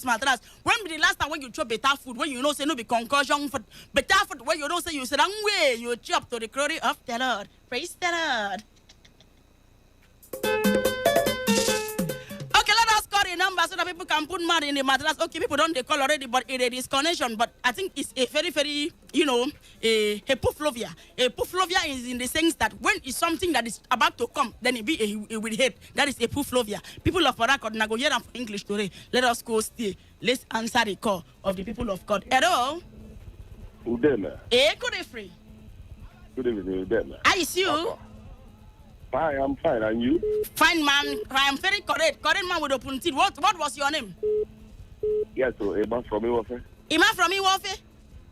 this mattress. When be the last time when you chop better food, when you know say no be concussion food, better food when you don't say you sit down way, you chop to the glory of the Lord. Praise the Lord. Okay, let us call the number so that people can put money in the mattress. Okay, people don't they call already, but it is disconnection. But I think it's a very, very, a puflovia. A puflovia is in the sense that when it's something that is about to come, then it will hit. That is a puflovia. People of Parakot, now go hear them for English today. Let us go stay. Let's answer the call of the people of God. Hello? Udema. Good evening. Good evening, Udema. I see you. Hi, I'm fine. And you? Fine, man. I am very correct. Correct man with open teeth. What was your name? Yes, so Emma from Iwofe. Emma from Iwofe?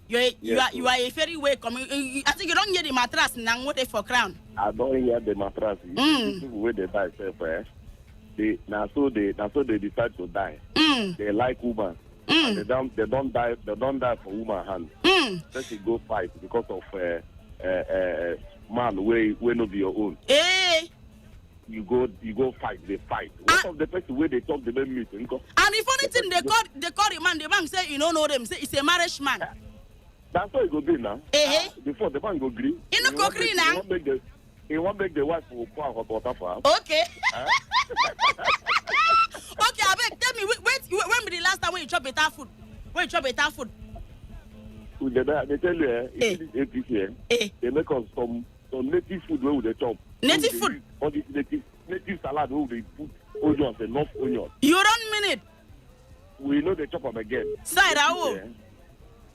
You are a very welcome. I think you don't hear the mattress now. What they for crown? I don't hear the mattress. People where they die self, they so they decide to die. They like woman. And they don't die for woman hand. Let it go fight because of man way no be your own. You go fight, they fight. What of the person where they talk the main meeting? And the funny thing they call the man, the man say you don't know them, say it's a marriage man. That's how it go be now. Before the man go green. You no go green now. He won't make the wife for water for him. Okay. Okay, Abeg, tell me when be the last time when you chop better food? When you chop better food? They tell you, APC, they make us some native food where they chop. Native food? All this native salad where they put onions, enough onions. You don't mean it? We know they chop them again. Side out.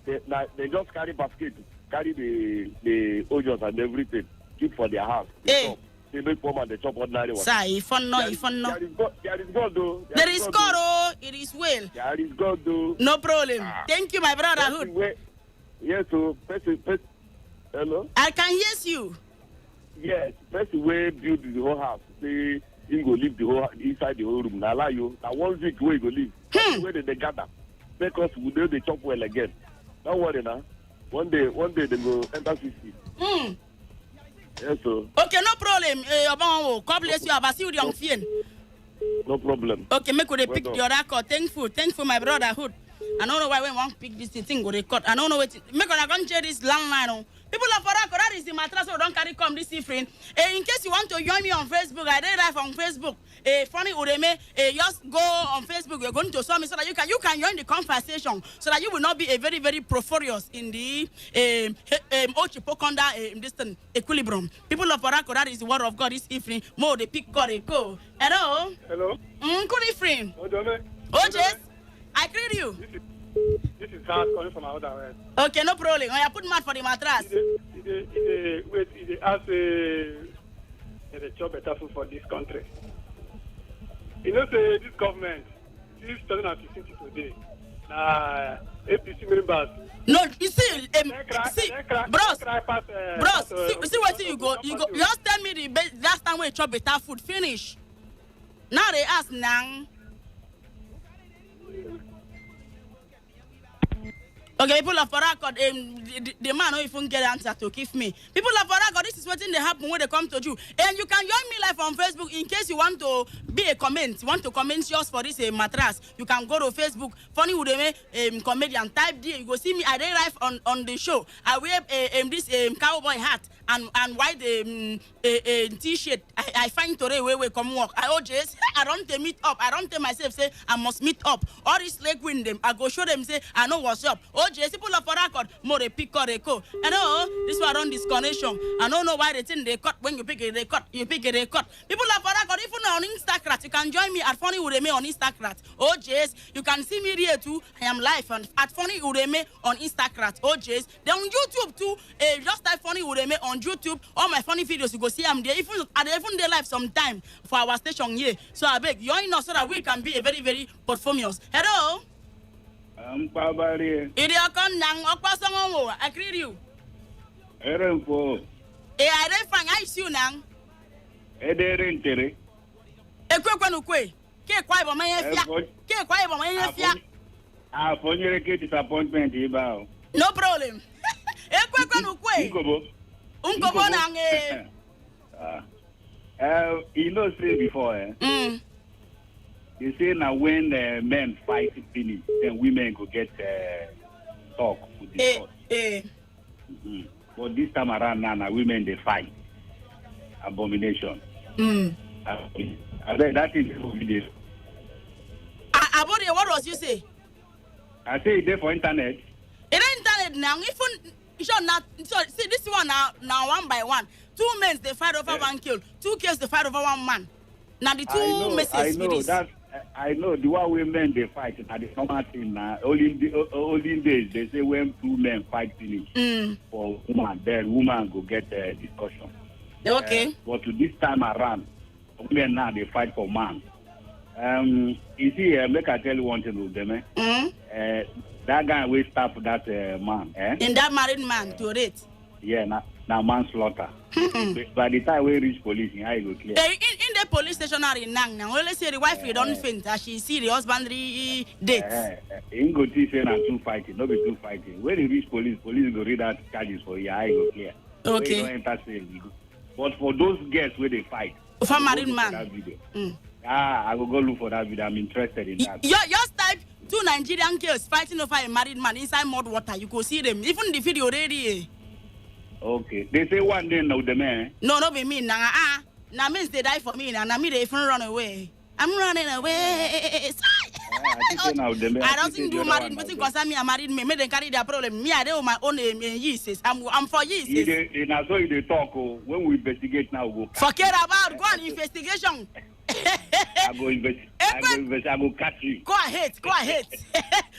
They just carry basket, carry the onions and everything, keep for their house. They make form and they chop ordinary one. Sir, if no. There is God though. There is God oh, it is well. There is God though. No problem. Thank you, my brotherhood. Yes, so person, hello? I can hear you. Yes, person way build the whole house. Say he go live the whole inside the whole room. Now allow you. Now 1 week where you go live. Where they gather. Because we know they chop well again. Don't worry now. One day they go enter 50. Yes, so. Okay, no problem. God bless you. I see you young friend. No problem. Okay, make we pick your record. Thankful, my brotherhood. I don't know why we want to pick this thing go record. I don't know what. Make we go share this landline. People of Farako, that is the mattress so don't carry come this evening. In case you want to join me on Facebook, I did live on Facebook. Funny Ureme, just go on Facebook. You're going to show me so that you can join the conversation, so that you will not be a very, very proforious in the Ochipokonda this thing, equilibrium. People of Farako, that is the word of God this evening. More they pick God go. Hello. Hello. Good evening. Oh, yes. I greet you. This is hard calling from our other end. Okay, no problem. I put mad for the mattress. It has a job better food for this country. You know, say this government, this 2015 to today, APC members. No, you see, bros, see what you go. You just tell me the last time we chop better food. Finish. Now they ask now. Okay, people of Parakot, the man don't even get the answer to give me. People of Parakot, this is what they happen when they come to you. And you can join me live on Facebook in case you want to be a comment. You want to comment yours for this mattress. You can go to Facebook, Funny Udeme comedian, type there. You go see me. I did live on the show. I wear this cowboy hat and white t-shirt. I find today where we come work. I don't meet up. I don't tell myself say I must meet up. All this leg win them. I go show them say I know what's up. People of Parakot, more they pick or they go. I know this one on this connection. I don't know why they think they cut when you pick it, they cut. You pick it, they cut. People of Parakot, even on Instagram, you can join me at Funny Udeme on Instagram. You can see me here too. I am live at Funny Udeme on Instagram. Then on YouTube too. Just type Funny Udeme on YouTube. All my funny videos, you go see I'm there. Even they live sometime for our station here. So I beg join us so that we can be a very, very portfolios. Hello. I'm Pabari. I greet you. I don't find I see you now. Ederentere. A quick one, quick. Can't quite my can't quite my disappointment. No problem. A quick one, quick. You know, say before, They say now when men fight finish, then women go get talk to discuss. But this time around now women they fight. Abomination. That is the video. Abode, what was you say? I say it there for internet. It internet now. Even sure not. So see this one now one by one. 2 men they fight over one kill. 2 kills they fight over 1 man. Now the 2 messages. I know that. I know the one women they fight at the normal thing now. Olden days they say when 2 men fight finish for woman, then woman go get discussion. Okay. But to this time around, women now they fight for man. You see, make I tell you one thing with them. That guy will stop that man. In that married man to it. Yeah, now manslaughter. By the time we reach police, I go clear. In the police station are in Nang now. Let's say the wife don't faint as she see the husband dates. In go to say na 2 fighting, no be 2 fighting. When you reach police go read out charges for you. I go clear. Okay. So enter cell, but for those girls where they fight, for married man. I will go look for that video. I'm interested in that. Just type 2 Nigerian girls fighting over a married man inside mud water. You could see them. Even the video already. Okay. They say one day now the man. No be me. Now means they die for me. Now me they even run away. I'm running away. I don't think do married because I'm married me. They carry their problem. Me I do my own years. I'm for years. Now so they talk when we investigate now. Go forget about go on investigation. I go investigate. I go catch you. Go ahead.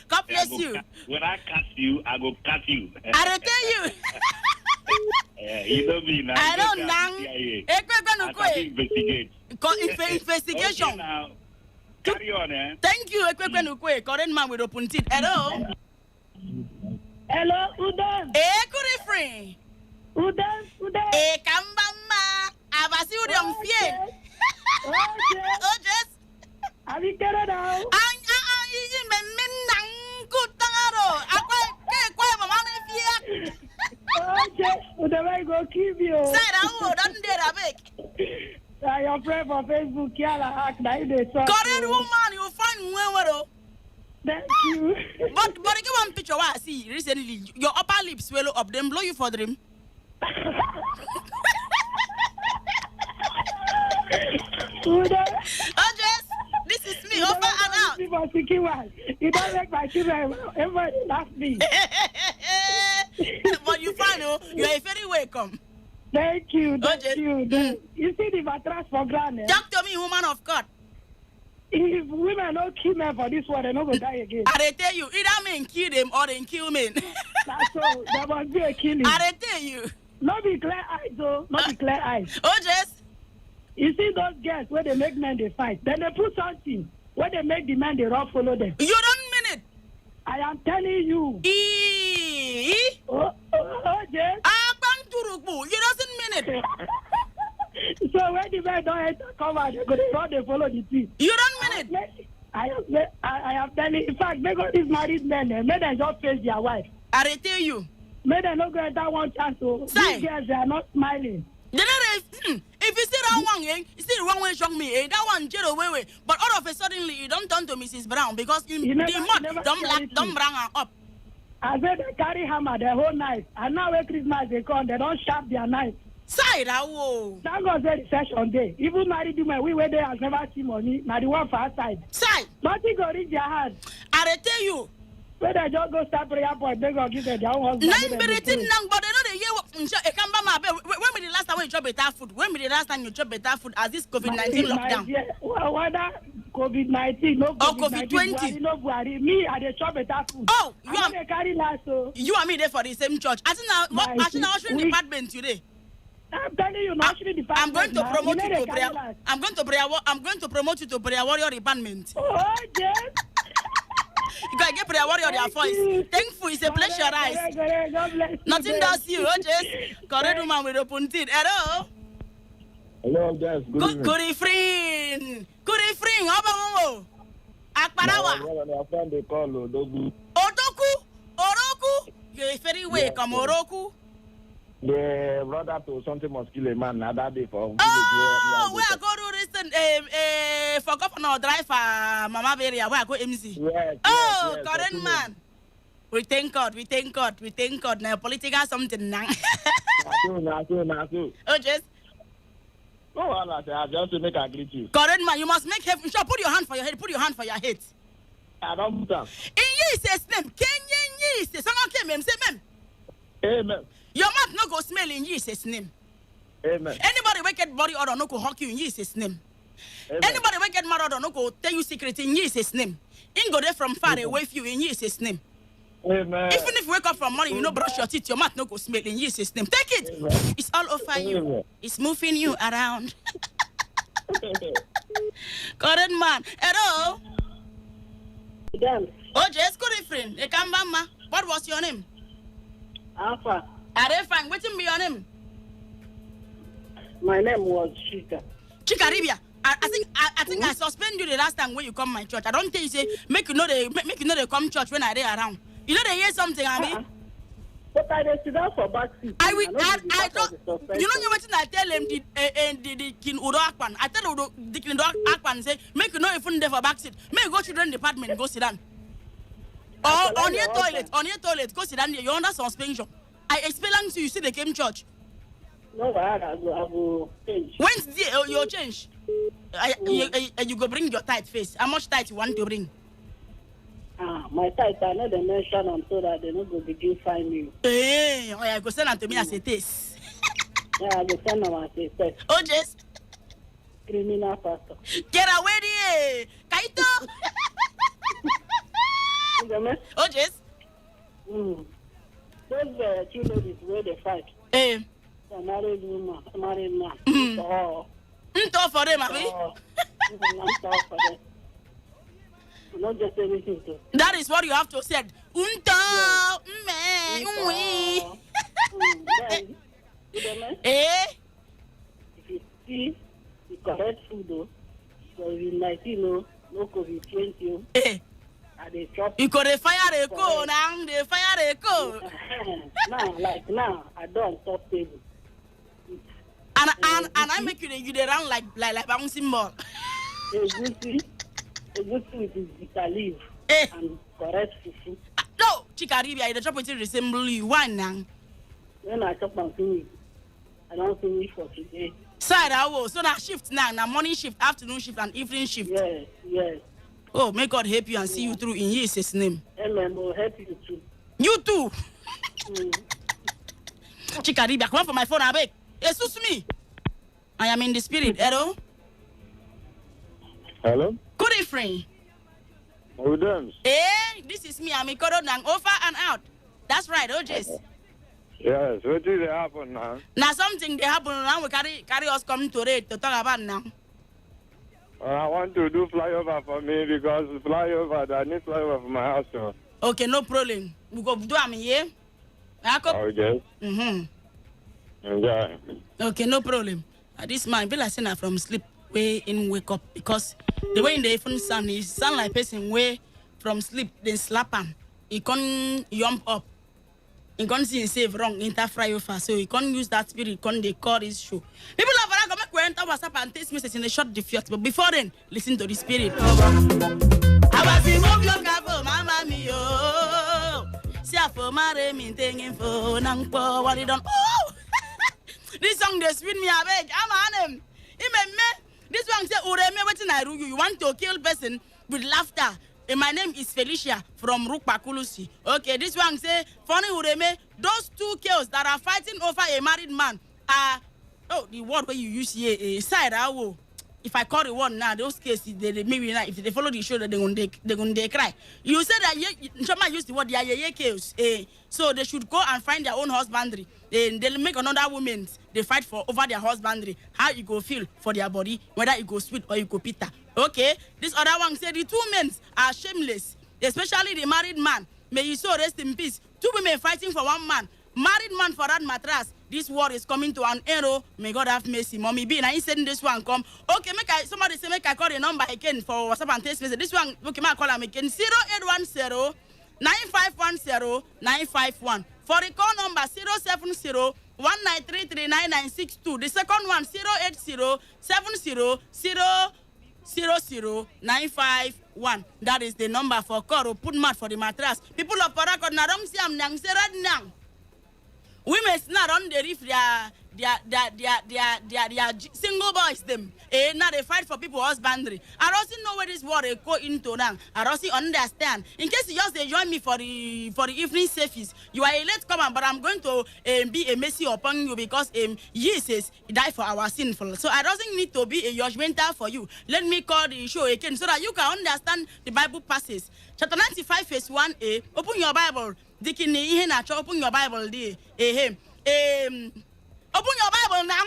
God bless you. When I catch you, I go catch you. I tell you. You know me now. I don't know. Investigate. Investigation. Okay, now. Carry on, Thank you. Current man with open teeth. Hello. Hello, Udon. Good friend. Udon. Kambama. Abasi udon fie. Oh, yes. Have you got it out? I go keep you. Your friend for Facebook, Kiala, act like they saw. Correct woman, you find where. Thank you. But give one picture. I see recently your upper lip swallow up. Them blow you for dream. Oh, yes. This is me. Over and out. You don't make my children. Everybody laugh me. But you find you are very welcome. Thank you. You see the mattress for granted. Talk to me, woman of God. If women don't kill men for this one, they don't go die again. I tell you, either men kill them or they kill men. That's so. There must be a killing. I tell you. Not be clear eyes, though. Not be clear eyes. Oh, yes. You see those girls where they make men they fight. Then they put something where they make the men they run follow them. You don't mean it. I am telling you. Oh, yes. You doesn't mean it. So when the men don't enter cover, they go to run, they follow the team. You don't mean it. I am telling you. In fact, make all these married men, make them just face their wife. I tell you. Make them not get that one chance. So these girls, they are not smiling. If you see that one, you see the one way shock me, that one jail away. But all of a sudden, you don't turn to Mrs. Brown because the mud don't bring her up. I said they carry hammer the whole night. And now when Christmas they come, they don't sharp their knife. Side, whoa. Thank God say the session day. Even married women, we were there has never seen money. Now the one for outside. Side. Nothing go reach their hand. I tell you. When they just go start prayer point, they go give them their own husband. But they know the year when be the last time you chop better food? When be the last time you chop better food as this COVID-19 lockdown? Whether COVID-19, no COVID-20. No Buhari. Me, I dey chop better food. Oh, carry last, so. You and me there for the same church. I think now ushering department today. I'm telling you, not ushering department. I'm going to promote you to prayer. I'm going to promote you to prayer warrior department. Oh, yes. You gotta get prayer warrior their voice. Thankful, it's a pleasure, rise. Nothing does you, just correct woman with open teeth. Hello. Hello, guys. Good evening. Good evening. How about Akparawa? My friend they call Odogu. Oroku. You're very welcome, Oroku. The brother to something must kill a man. Now that day for. Oh, we are going to something for governor driver Mama Beria where I go MC. Yes, Oh, yes, current man. We thank God. Now political something now. Nasu. Oh, just. No, I just to make a greet you. Current man, you must make heaven. Sure, put your hand for your head. Put your hand for your head. I don't put up. In Jesus' name, Kenyan Jesus. Someone came and say, "Ma'am, Amen. your mouth no go smell in Jesus' name." Amen. Anybody wicked body or no go hug you in Jesus' name. Amen. Anybody wicked mad or no go tell you secret in Jesus' name. In go there from far Amen. away for you in Jesus' name. Amen. Even if you wake up from morning, you know brush your teeth, your mouth no go smell in Jesus' name. Take it. Amen. It's all over you. Amen. It's moving you around. Current man. Hello. Yes. Oh, just good friend. They come back, ma. What was your name? Alpha. Are they fine? What's your name? My name was Chika. Chikaribia. I think I suspend you the last time when you come my church. I don't think you say make you know they come church when I they around. You know they hear something, I mean. But I sit down for back seat. I don't. You know what I tell him the king Udo Akpan. I tell Udo the king Udo Akpan say make you know if you there for back seat. Make go children department go sit down. Or on your toilet, go sit down there. You under suspension. I explain to you see they came church. No, I will change. Wednesday you change. You go bring your tight face. How much tight you want to bring? My tight, I know they mention them so that they don't go begin find me. Hey, oh yeah, go send them to me as a test. Yeah, I go send them as a test. Oh, just Criminal pastor. get away there, Kaito. Oh, just. Those two ladies where they fight. Hey. The married woman, married man. Oh. Talk for them, abi. Talk for them. Not just anything to. That is what you have to say. Eh? If you see the correct food, though, COVID-19, no COVID-20, Eh. and they chop. You could fire a co now. They fire a co. Now, I don't top table. And I make you the round like bouncing ball. A good food is bitter leaf Eh. and correct food. No, Chikaribia, the chop it resemble you. Why now? When I chop and finish, I don't finish for today. Side I will. So now shift now morning shift, afternoon shift, and evening shift. Yes. Oh, may God help you and see you through in Jesus' name. Amen. Will help you too. You too. Chikaribia, come on for my phone, I beg. Jesus me. I am in the spirit. Hello. Hello? Good evening. How you doing? This is me. I'm Ikodo Nang. Over and out. That's right, OJs. Yes, what did happen now? Now something they happen now. We carry us coming to rate to talk about now. I want to do flyover for me because flyover, I need flyover for my house. So. Okay, no problem. We go do am here. Okay. Enjoy. Okay, no problem. This man be like saying from sleep way in wake up because the way in the phone sound is sound like person way from sleep then slap him. He can't jump up. He can't see himself wrong interfere over, so he can't use that spirit. He can't they call his show. People have to make we enter WhatsApp and text message in the short diffuse. But before then, listen to the spirit. I was in move your car, mama me oh. See for marry me thinking for nang po what it done. Oh, this song they sweet me awake. I'm on him. This one say ureme wetin I rule you. You want to kill person with laughter. My name is Felicia from Rukpakulusi. Okay, this one say, funny Ureme, those two girls that are fighting over a married man are, the word where you use here, side, if I call the word now, those cases, they maybe not, if they follow the show, they're going to cry. You said that, Shama used the word, they are chaos, so they should go and find their own husbandry. They'll make another woman, they fight for over their husbandry. How you go feel for their body, whether it go sweet or it go bitter. Okay, this other one said the two men are shameless, especially the married man. May he so rest in peace. Two women fighting for one man. Married man for that mattress. This war is coming to an end. May God have mercy. Mommy B, now he said this one come. Okay, somebody say make I call the number again for WhatsApp and text message. This one, okay, I call him again. 0810 9510 951. For the call number 070 19339962. The second one 08070000951. That is the number for call. Put mat for the mattress. People of Parakot na don't see am nang serad nang. Women not on the reef their single boys them. Now they fight for people husbandry. I don't know where this war go into now. I don't understand. In case you just join me for the evening service, you are a late comer, but I'm going to be a mercy upon you because Jesus died for our sinful. So I don't need to be a judgmental for you. Let me call the show again so that you can understand the Bible passages. Chapter 95 verse 1a. Open your Bible. Open your Bible there. Open your Bible now.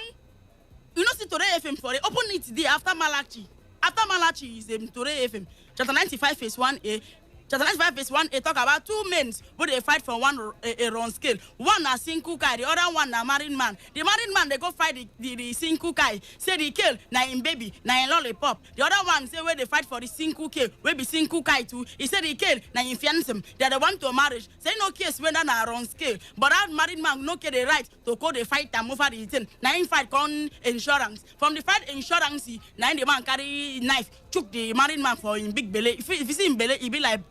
You know, see Today FM for it. Open it there after Malachi. After Malachi is Today FM. Chapter 95 verse 1a. Chapter 95 verse 1a talk about two men who they fight for one wrong scale. One a single guy, the other one a married man. The married man they go fight the single guy. Say the kill na in baby, na in lollipop. The other one say where they fight for the single kill, where be single guy too. He said the kill na in fiancé. They are the one to marriage. Say no case when that na wrong scale. But that married man no get the right to go the fight and move over the thing. Na in fight con insurance. From the fight insurance, na in the man carry knife. Chook the married man for in big belly. If you see him belly, he be like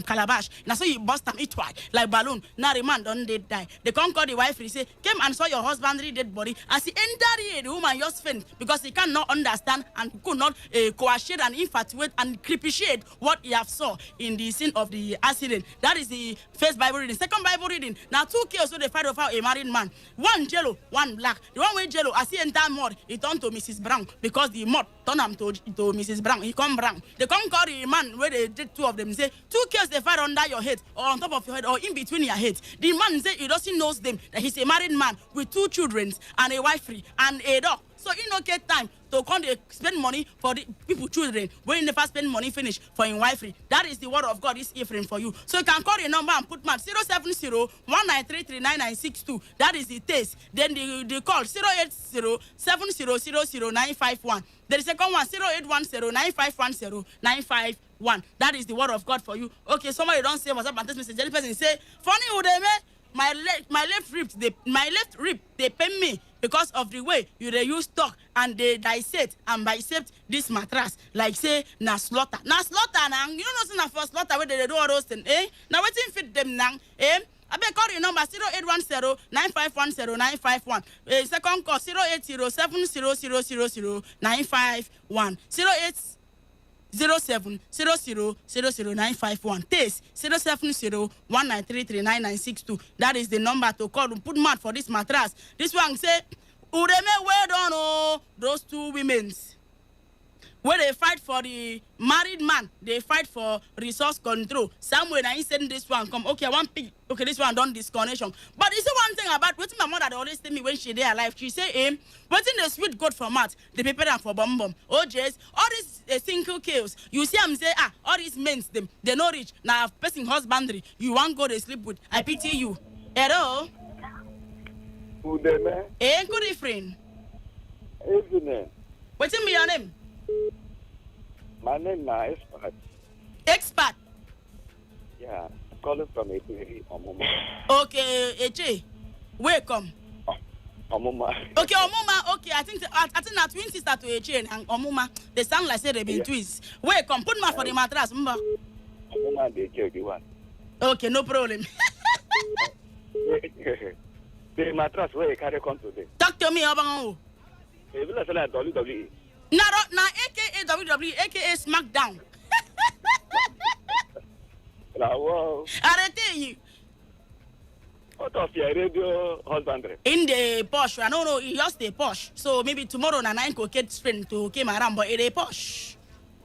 calabash. Now so you bust him eat twice like balloon. Now the man don't dead die. They come call the wife. He say, came and saw your husband's dead body. As he entered here, the woman just faint because he cannot understand and could not coagulate and infatuate and appreciate what he have saw in the scene of the accident. That is the first Bible reading. Second Bible reading. Now two kills so they fight over a married man. One yellow, one black. The one with yellow, as he entered mud, he turned to Mrs. Brown because the mud turned him to Mrs. Brown. He come brown. They come call the man where they did two of them. Say two kills they fight under your head or on top of your head or in between your head. The man say he doesn't knows them that he's a married man with two children and a wife and a dog. So he no get time to come they spend money for the people children when he never spend money finish for his wife. That is the word of God this evening for you. So you can call the number and put man 070-1933-9962. That is the test. Then the call 080-7000-951. There is a second one 0810-9510-951. That is the word of God for you. Okay, somebody don't say what's up and this message. The person say, funny who they make my left rib they pain me because of the way you they use talk and they dissect and bisect this mattress like say na slaughter nang. You know nothing na for slaughter where they do all those things, eh? Now waiting fit them nang, eh? I beg call the number 0810-9510-951. Second call 080-70000951. 080-00000951. Taste 070-1933-9962. That is the number to call to put mad for this mattress. This one say, Ureme well done, oh, those two women's. Where they fight for the married man, they fight for resource control. Somewhere I send this one come. Okay, one pick. Okay, this one done disconnection. But you see one thing about what my mother always tell me when she there alive. She say, what's in the sweet goat for mat? They prepare them for bomb. Oh, Jess, all these single kills. You see, I'm say, all these men them they no rich. Now, person husbandry. You want go to sleep with? I pity you. Hello. Who there, man? Good evening. Evening. What's in your name? My name is Expert. Expert. Yeah, calling from Eche, Omuma. Okay, Eche, welcome. Omuma. Okay, Omuma. Okay, I think that twin sister to Eche and Omuma. They sound like say they been twins. Welcome. Put my for the mattress, Omuma. Omuma, they kill the one. Okay, no problem. The mattress where you carry come today. Talk to me, Obama. If you listen to WWE. Na AKA WWE, AKA SmackDown. Wow. Arrête you. Out of your radio husbandry. In the Porsche, I don't know, he just a Porsche. So maybe tomorrow na 9 could get friend to came around, but it a Porsche.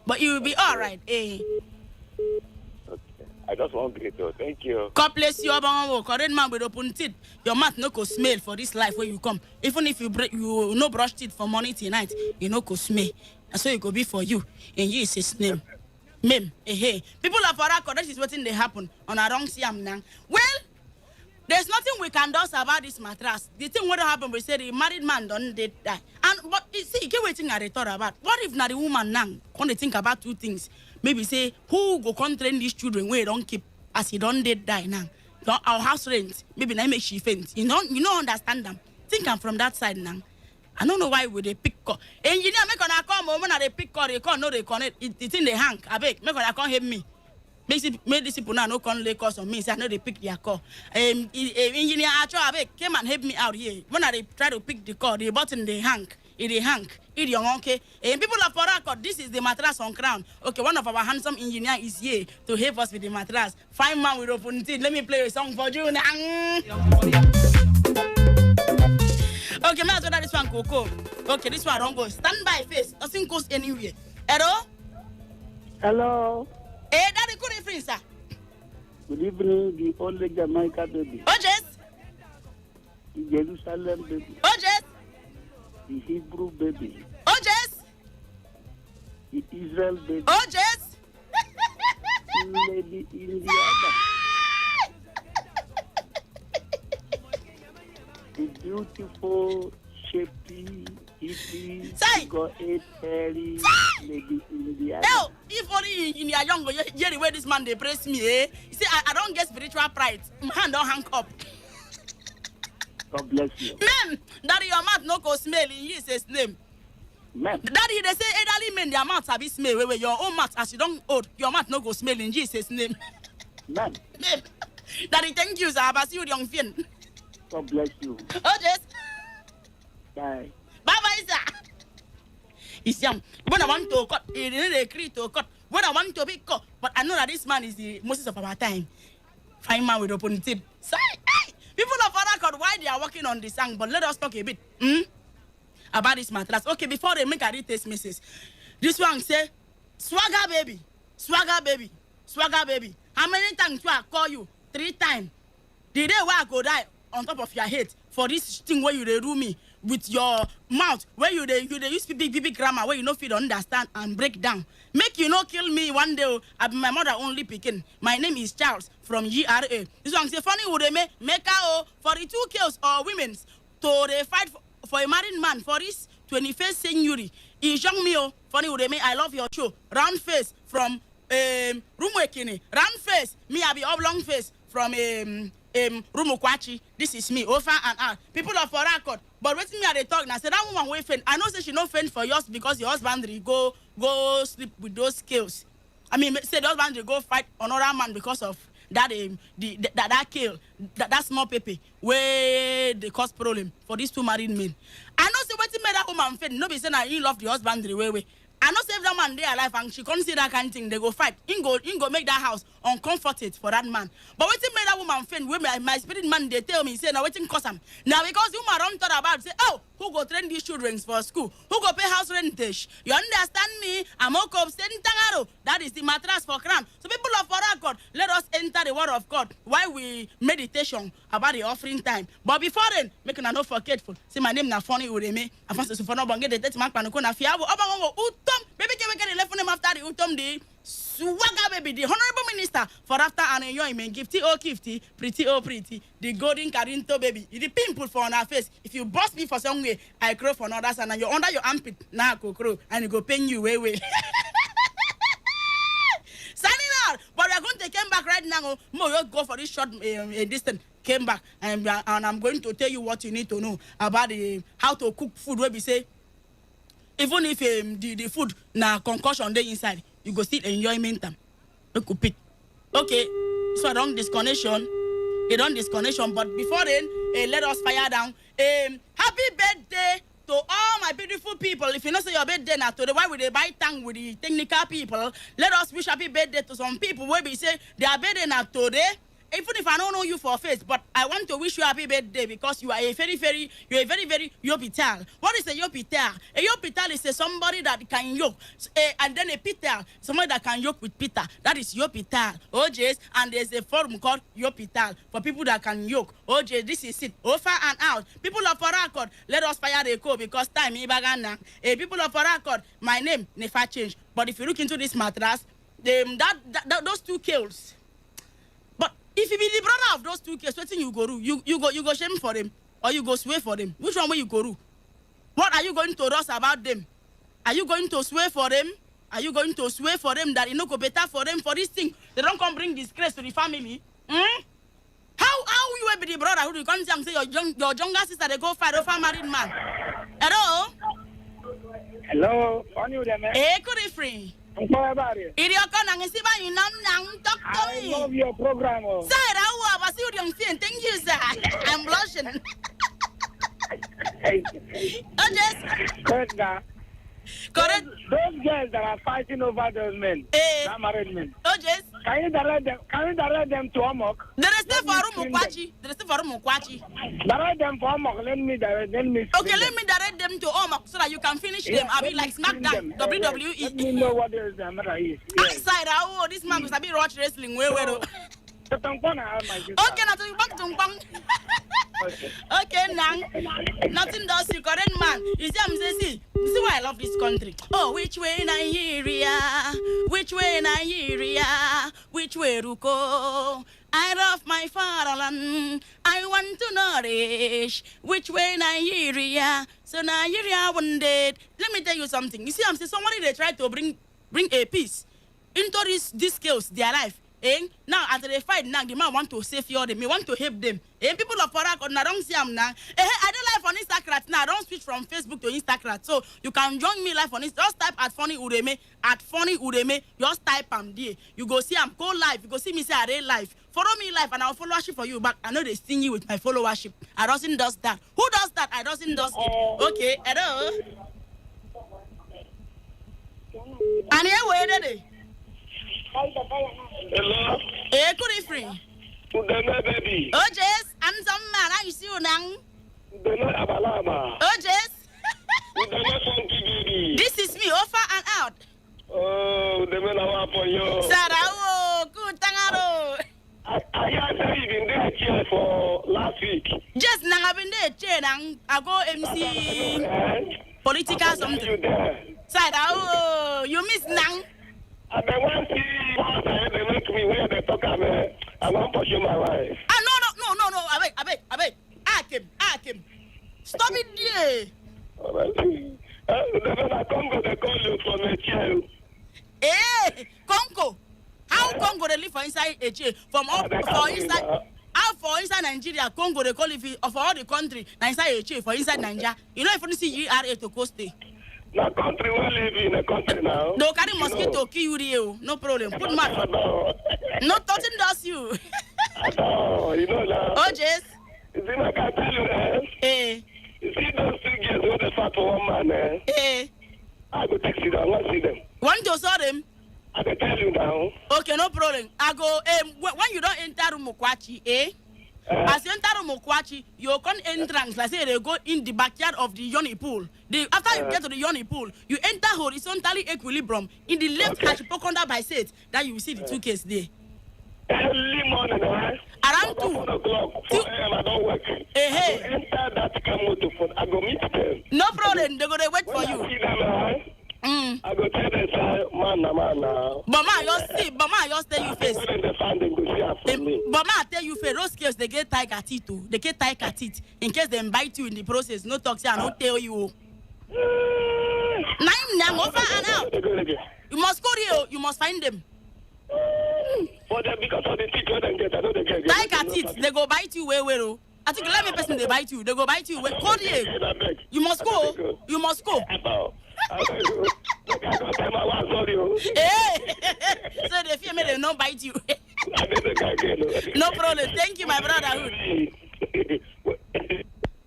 But you will be alright, eh? Okay. I just want to greet you. Thank you. God bless you, Obama. Current man with open teeth. Your mouth no go smell for this life where you come. Even if you no brush teeth for morning till night, you no go smell. That's so it go be for you. And you is his name. Mem, hey. People of Arako, that is what they happen on a wrong siam now. Well, there's nothing we can do about this mattress. The thing what happened, we say the married man don't die. And but you see, you get waiting at the thought about. What if not the woman now? When they think about two things, maybe say who go train these children where they don't keep as he don't dead die now. our house rent, maybe I make she faint. You don't understand them. Think I'm from that side now. I don't know why would they pick call. Engineer make on a call moment they pick call, they call, no they connect. It's in the hang. I beg, make on a call help me. Basically, made these people now no con lay cost on me. So I know they pick their call. Engineer Acho came and help me out here. When I try to pick the call, the button they hang. It hang. It young okay. And people of Forakot, this is the mattress on crown. Okay, one of our handsome engineer is here to help us with the mattress. Fine man with open teeth. Let me play a song for you. Okay, man, this one Coco. Okay, this one don't go. Stand by face. Nothing goes anywhere. Hello? Hello. Hey, daddy, good evening, sir. Good evening, the only Jamaica baby. Oh, yes. The Jerusalem baby. Oh, yes. The Hebrew baby. Oh, yes. The Israel baby. Oh, yes. Lady Indiana. The beautiful, shapy, hippie, got 8 hairy, Lady Indiana. Hell, if only in your young, hear the way this man they praise me, eh? You see, I don't get spiritual pride. My hand don't hang up. God bless you. Men, daddy, your mouth no go smell in Jesus' name. Men. Daddy, they say elderly men, their mouth have smell. Wait, your own mouth, as you don't old, your mouth no go smell in Jesus' name. Men. Men. Daddy, thank you, sir. I see you, young fin. God bless you. Oh, yes. Bye. Bye-bye, sir. It's young. When I want to cut, it is a creed to cut. When I want to be cut, but I know that this man is the Moses of our time. Fine man with open teeth. Say, hey, people of Farakot, why they are working on this song? But let us talk a bit about this mattress. Okay, before they make a retest message, this one say, swagger baby, swagger baby, swagger baby. How many times do I call you? 3 times. The day where I go die on top of your head for this thing where you they do me with your mouth, where you they use big grammar where you no fit understand and break down. Make you no kill me one day. I be my mother only picking. My name is Charles from GRA. This one say funny would they make out for the 2 kills or women to they fight for a married man for this 21st century. Is young me funny would they I love your show. Round face from Rumwekini. Round face me I be oblong face from Rumukwachi. This is me over and out. People of Forakot. But waiting me at the talk now. Say that woman will faint. I know say she no faint for yours because your husband go sleep with those skills. I mean, say the husband go fight another man because of that that kill that small baby where they cause problem for these 2 married men. I know say waiting made that woman faint. No be saying that he love the husband the way. I know say if that man they alive and she can't see that kind of thing, they go fight. In go make that house uncomforted for that man. But waiting made that woman faint. Where my spirit man they tell me say now waiting cause him. Now because you don't thought about say, oh, who go train these children for school? Who go pay house rentage? You understand me? I'm okay saying tangaro. That is the mattress for crown. So people of God, let us enter the word of God while we meditation about the offering time. But before then, make an not forgetful. See my name na funny with me. I fancy to follow get the 30 mark panukona fiabo. Baby can we get the left name after the utom the swagger baby, the honorable minister for after an enjoyment, gifty oh gifty, pretty oh pretty, the golden carinto baby, the pimple for on her face. If you bust me for some way, I crow for another son and you're under your armpit, now go crow and you go pain you way. Signing out, but we are going to come back right now. More go for this short distance. Came back and I'm going to tell you what you need to know about how to cook food. Where we say, even if the food na concussion dey inside, you go still enjoy mental. Look up it. Okay, so I don't disconnection. But before then, let us fire down. Happy birthday to all my beautiful people. If you know say your birthday now today, why would they buy tang with the technical people? Let us wish happy birthday to some people where we say their birthday now today. Even if I don't know you for a face, but I want to wish you a happy birthday because you are a very yopital. What is a yopital? A yopital is somebody that can yoke, and then a pital, somebody that can yoke with pita. That is yopital. OJs, and there's a form called yopital for people that can yoke. OJ, this is it. Over and out. People of Farakot, let us fire the code because time is bagana. People of Farakot, my name never change. But if you look into this mattress, those 2 kills. If you be the brother of those 2 kids, what thing you go do? You go shame for them or you go swear for them? Which one will you go do? What are you going to rust about them? Are you going to swear for them? Are you going to swear for them that it no go better for them for this thing? They don't come bring disgrace to the family. will be the brother who come and say your younger sister they go fight over married man. Hello? Hello, on you there, man. Good free. I'm sorry about it. If you're going to see my name, talk to I me. love your program. Sir, I was you don't see. Thank you, sir. I'm blushing. Hey, Yes. correct that. Correct. Those girls that are fighting over those men, that married men. Yes. Can you direct them? Can you direct them to Omok? There is still for Mukwachi. There is still for Mukwachi. Direct them for Omok. Let me direct. Let me. Okay, let me direct them to Omok so that you can finish them. I mean, like SmackDown, WWE. Let me know what is the matter is. Inside, oh, this man was a bit watch wrestling. Where? Okay, now to back to Mpang. Okay, now nothing does you, correct man. You see, I'm saying, see why I love this country. Oh, which way Nigeria? Which way Nigeria? Which way to go? I love my fatherland. I want to nourish. Which way Nigeria? So Nigeria one day. Let me tell you something. You see, I'm saying somebody they try to bring a peace into these skills, their life. Now, after they fight, now the man want to save you, they may want to help them. People of Parak, I don't see them now. I don't live on Instagram now. I don't switch from Facebook to Instagram. So you can join me live on Instagram. Just type at Funny Ureme, Just type am there. You go see I'm go live. You go see me say I dey live. Follow me live and I'll followership for you back. I know they sting you with my followership. I doesn't does that. Who does that? I doesn't does it. Okay, hello. And here where they? Hello. Good evening. Baby. Oh, yes. I'm some man. I see you now. Abalama. Oh, yes. Baby. This is me, offer and out. Oh, the men are for you. Sarah, good tangaro. I have been there chair for last week. Just now I've been there, chair, and I go MC political something. Sarah, you miss Nang. I don't want to see what they make me where they talk about. I want to pursue my wife. Ah, no. I beg. Akim. Stop it there. The Congo, they call you from a chair. Congo. How Congo they live for inside a chair? For inside Nigeria, Congo they call it for all the country. Now inside a chair for inside Nigeria. You know if you see ERA to coast. The country we live in a country now. No carry mosquito kill you. No problem. Put mouth. No nothing does you. No, you know that. Oh yes. You see, I can tell you that. You see those 2 girls who they fought for one man, I go text you down. I want to see them. Want to saw them? I can tell you now. Okay, no problem. I go when you don't enter Mukwachi, as you enter Mukwachi, you can entrance. Like say they go in the backyard of the Yoni pool. After you get to the Yoni pool, you enter horizontally equilibrium in the left Hachipokonda by set. That you will see the 2 cases there. Early morning, around 2 o'clock, 4 a.m. I don't work. I go enter that Kamoto phone. I go meet them. No problem. They're gonna wait for you. I see them, I go tell them, man. But man, just tell you face. But man, tell you face. Those girls they get tiger teeth too. They get tiger teeth in case they bite you in the process. No talk, I don't tell you. Nine over and out. You must go there. You must find them. But because of the teeth they get, I know they get. Tiger teeth, they go bite you where. I think 11 person they bite you. They go bite you where. Go there. You must go. You must go. So they fear me they not bite you. No problem. Thank you, my brotherhood.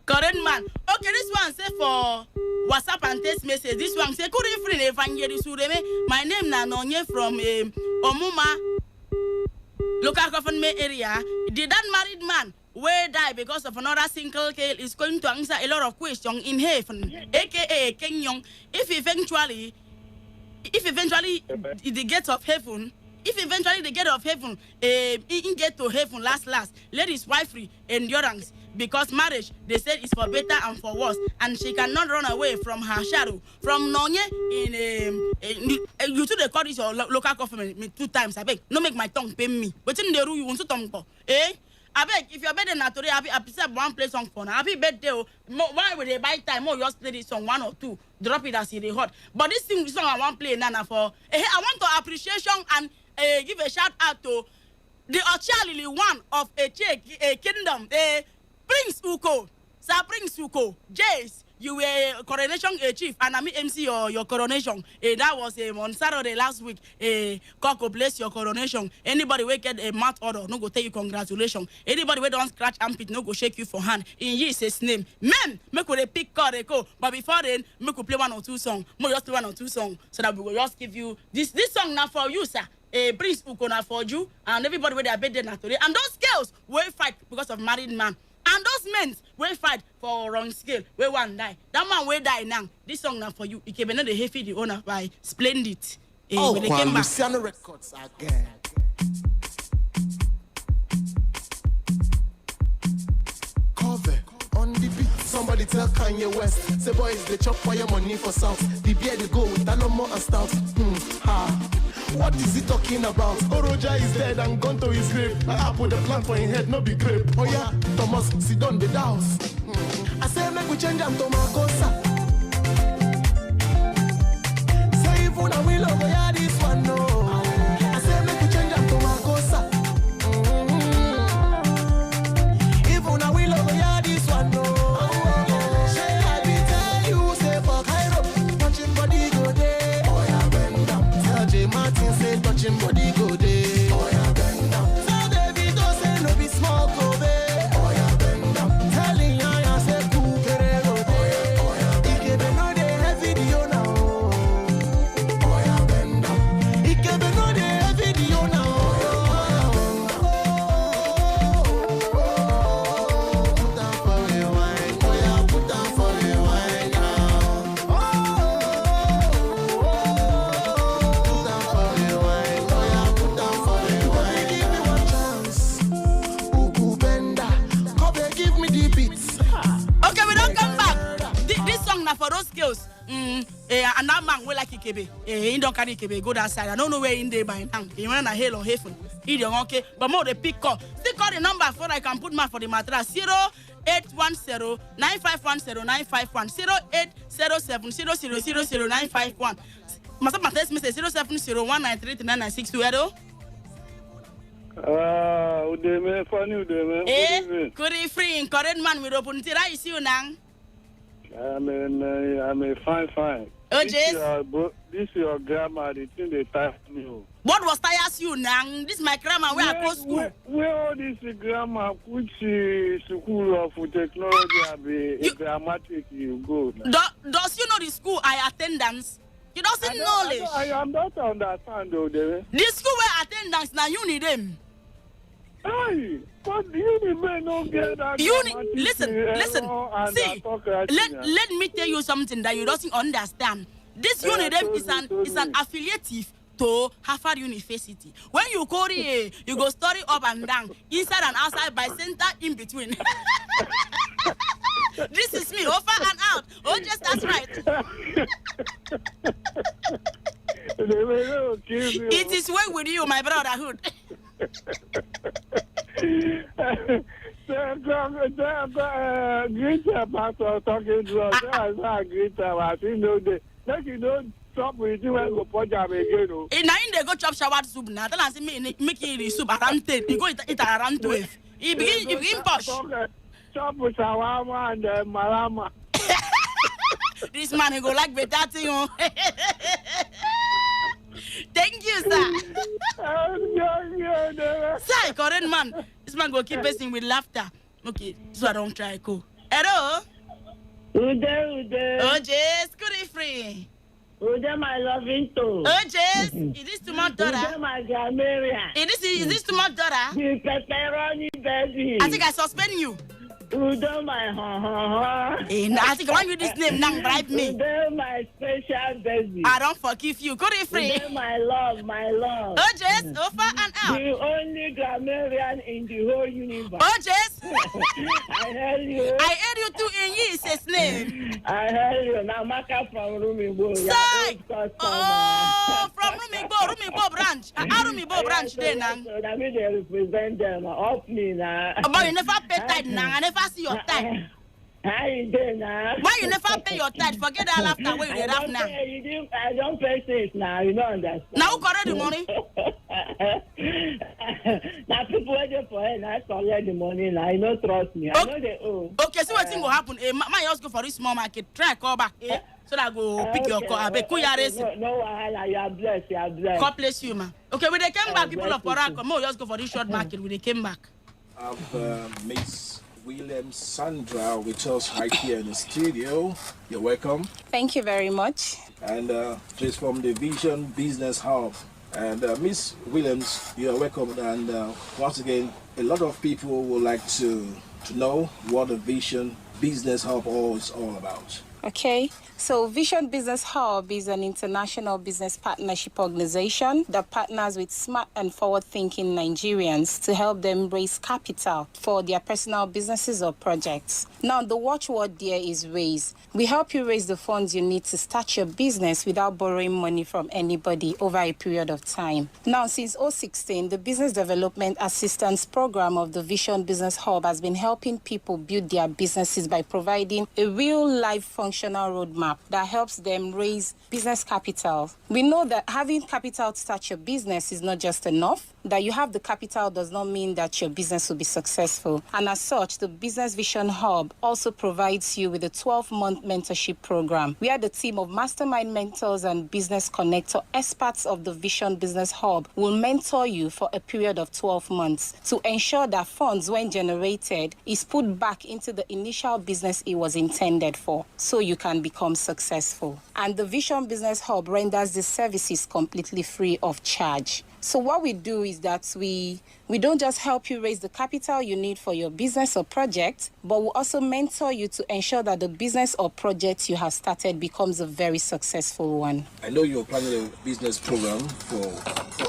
Current man. Okay, this one say for WhatsApp and text message. This one say good evening, Evangelist Ureme. My name na Nonye from Omuma local government area. Did that married man where die because of another single case is going to answer a lot of questions in heaven, aka Kenyong. If eventually the gates of heaven, in get to heaven last, let his wife free endurance. Because marriage, they said, is for better and for worse, and she cannot run away from her shadow. From Nonye you two they call this your local government me 2 times. I beg, no make my tongue pain me. But in the room you want to tongue for, I beg, if you're better not today, I preserve one play song for now. Happy birthday. Why would they buy time? More just play this song 1 or 2. Drop it as it hot. But this song I want play Nana for. I want to appreciation and give a shout out to the Ochalili one of a kingdom, Prince Uko, Sir Prince Uko, Jace, you were coronation chief, and I'm MC your coronation. That was on Saturday last week. God bless your coronation. Anybody will get a mouth order, no go tell you congratulations. Anybody will don't scratch armpit, no go shake you for hand. In Jesus' name, men, make we pick card go. But before then, make we play one or two songs. More just play one or two songs, so that we will just give you this song now for you, sir. Prince Ukona for you, and everybody where they are better than today. And those girls will fight because of married man. And those men will fight for wrong scale. Where one die. That man will die now. This song now for you. It can be not the heavy the owner by Splendid. Oh, Luciano Records again. Cover on the beat. Somebody tell Kanye West. Say boys, they chop for your money for South. The beer they go with no more and stout. What is he talking about? Oroja is dead and gone to his grave. I put the plant for his head, no be grape. Oh yeah, Thomas, sit down the house. I say make we change am to Makosa. Say if una will over yeah, this one no. I say make we change am to Makosa. If una will over yeah, this one no. Say I be tell you say for Cairo, touching body go there. Oh yeah, bend down. Tell J Martin say touching body go there. Oh yeah, bend down. Tell David don't say no be small go there. Oh yeah, bend down. Telling Yaya say cool kere go there. Oh yeah, Ikebe no dey heavy video now. Oh yeah, bend down. Ikebe no dey heavy video now. Put down for a wine. Oh yeah, put down for a wine now. Put down for a wine. Oh yeah, put down for a wine. Give me one chance. Ugu benda. Come here, give me the beats. Okay, we don't come back. This song now for those girls. And that man will like Ikebe. He don't carry Ikebe. Go that side. I don't know where in there by now. He went a hell or heaven. Okay, but more the pick call. Still call the number for I can put my for the mattress 0810 9510 951 0807 0000951. Must have my text message 0701933996. Hello. Udeme, funny Udeme. Could he free in current man with open tira? I see you now. I'm a fine. Oh, This Jess. is your grandma, the thing they type me. What was tires you now? This is my grandma where I go school. Where all this grandma, which school of technology, be grammatic you go. Does you know the school I attendance? You doesn't knowledge. I am not understand though, Udeme. The school where attendance now you need them. Hey, but you may not get that. Listen. See, let me tell you something that you don't understand. This UNIDEM is an affiliative to Harvard University. When you go there, you go study up and down, inside and outside, by center, in between. This is me, over and out. Oh, just that's right. It is well with you, my brotherhood. Greet pastor talking to us. I greet her. I think no day. Like you don't stop with you and go punch up again. Now in they go chop shower soup. Now tell us make the soup around 10. You go eat around 12. You begin push. Chop with shawarma and malama. This man he go like better thing. Oh. Thank you, sir. Sir, current man. This man go keep bursting with laughter. Okay, so I don't try go. Hello. Ude. Oh, Jess, good free. Ude, my loving too. Oh, Jess, is this to my daughter? Ude, my grammarian. Is this to my daughter? The pepperoni baby. I think I suspend you. Ude, my I think I want you this name now, bribe me. Ude, my special baby. I don't forgive you. Good free. Ude, my love. Oh, Jess, over and out. The only grammarian in the whole universe. Oh, Jess. I heard you. I heard you too in Jesus' name. I heard you. Now, Maka from Rumibo. Say. Oh, from Rumibo branch. Rumibo branch there now. So that means they represent them. Up me now. But you never pay tithe now. I never see your tithe. How you doing now? Why you never pay your tithe? Forget that laughter where you laugh now. I don't pay things now. You don't understand. Now who collect the money? Now people waiting for it. Now collect the money now. You don't trust me. I know they owe. Okay, so what thing will happen? My just go for this small market. Try call back. So that I go pick your call. No, you are blessed. You are blessed. God bless you, man. Okay, when they came back, people of Porako, more just go for this short market when they came back. Miss Williams Sandra with us right here in the studio. You're welcome. Thank you very much. And she's from the Vision Business Hub. And Miss Williams, you are welcome. And once again, a lot of people would like to know what the Vision Business Hub is all about. Okay, so Vision Business Hub is an international business partnership organization that partners with smart and forward-thinking Nigerians to help them raise capital for their personal businesses or projects. Now, the watchword there is raise. We help you raise the funds you need to start your business without borrowing money from anybody over a period of time. Now, since 2016, the Business Development Assistance Program of the Vision Business Hub has been helping people build their businesses by providing a real-life functional roadmap that helps them raise business capital. We know that having capital to start your business is not just enough. That you have the capital does not mean that your business will be successful. And as such, the Business Vision Hub also provides you with a 12-month mentorship program where the team of mastermind mentors and business connector experts of the Vision Business Hub will mentor you for a period of 12 months to ensure that funds, when generated, is put back into the initial business it was intended for, so you can become successful. And the Vision Business Hub renders these services completely free of charge. So what we do is that we don't just help you raise the capital you need for your business or project, but we'll also mentor you to ensure that the business or project you have started becomes a very successful one. I know you're planning a business program for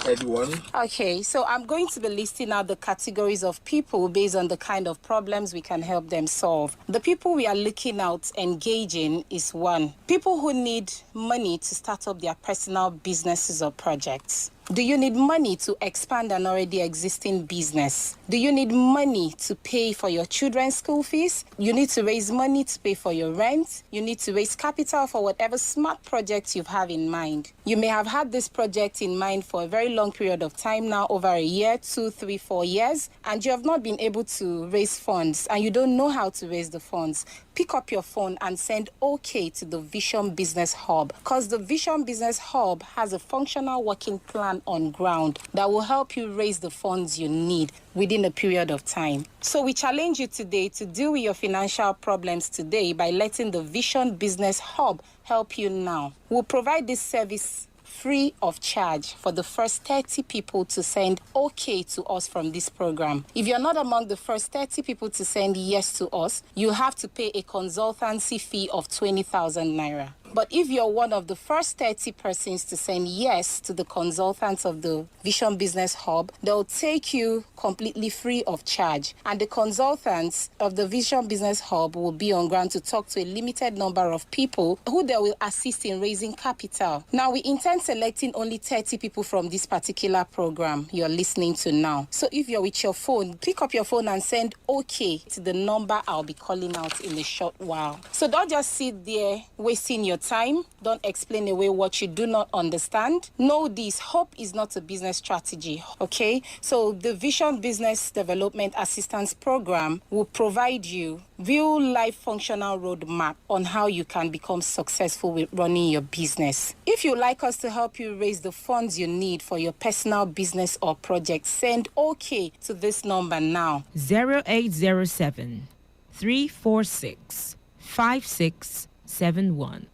everyone. Okay, so I'm going to be listing out the categories of people based on the kind of problems we can help them solve. The people we are looking at engaging is one, people who need money to start up their personal businesses or projects. Do you need money to expand an already existing business? Do you need money to pay for your children's school fees? You need to raise money to pay for your rent. You need to raise capital for whatever smart project you have in mind. You may have had this project in mind for a very long period of time now, over a year, 2, 3, 4 years, and you have not been able to raise funds and you don't know how to raise the funds. Pick up your phone and send OK to the Vision Business Hub, because the Vision Business Hub has a functional working plan on ground that will help you raise the funds you need within a period of time. So we challenge you today to deal with your financial problems today by letting the Vision Business Hub help you now. We'll provide this service free of charge for the first 30 people to send OK to us from this program. If you're not among the first 30 people to send yes to us, you have to pay a consultancy fee of 20,000 naira. But if you're one of the first 30 persons to send yes to the consultants of the Vision Business Hub, they'll take you completely free of charge. And the consultants of the Vision Business Hub will be on ground to talk to a limited number of people who they will assist in raising capital. Now, we intend selecting only 30 people from this particular program you're listening to now. So if you're with your phone, pick up your phone and send OK to the number I'll be calling out in a short while. So don't just sit there wasting your time. Don't explain away what you do not understand. Know this, hope is not a business strategy, okay? So the Vision Business Development Assistance Program will provide you real-life functional roadmap on how you can become successful with running your business. If you'd like us to help you raise the funds you need for your personal business or project, send OK to this number now. 0807 346 5671.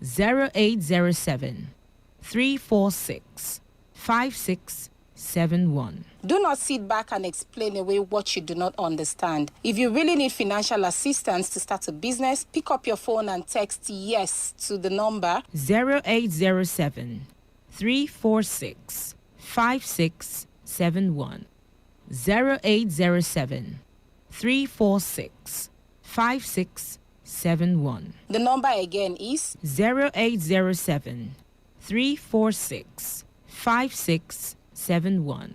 0807 346 5671. Do not sit back and explain away what you do not understand. If you really need financial assistance to start a business, pick up your phone and text yes to the number 0807 346 5671. 0807 346 5671. The number again is 0807 346 5671.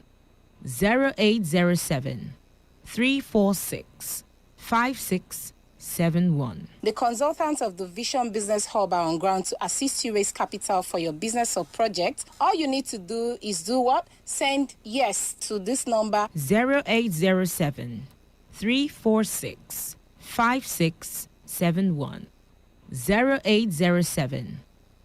0807 346 5671. 5671. The consultants of the Vision Business Hub are on ground to assist you raise capital for your business or project. All you need to do is do what? Send yes to this number 0807 346 5671. 0807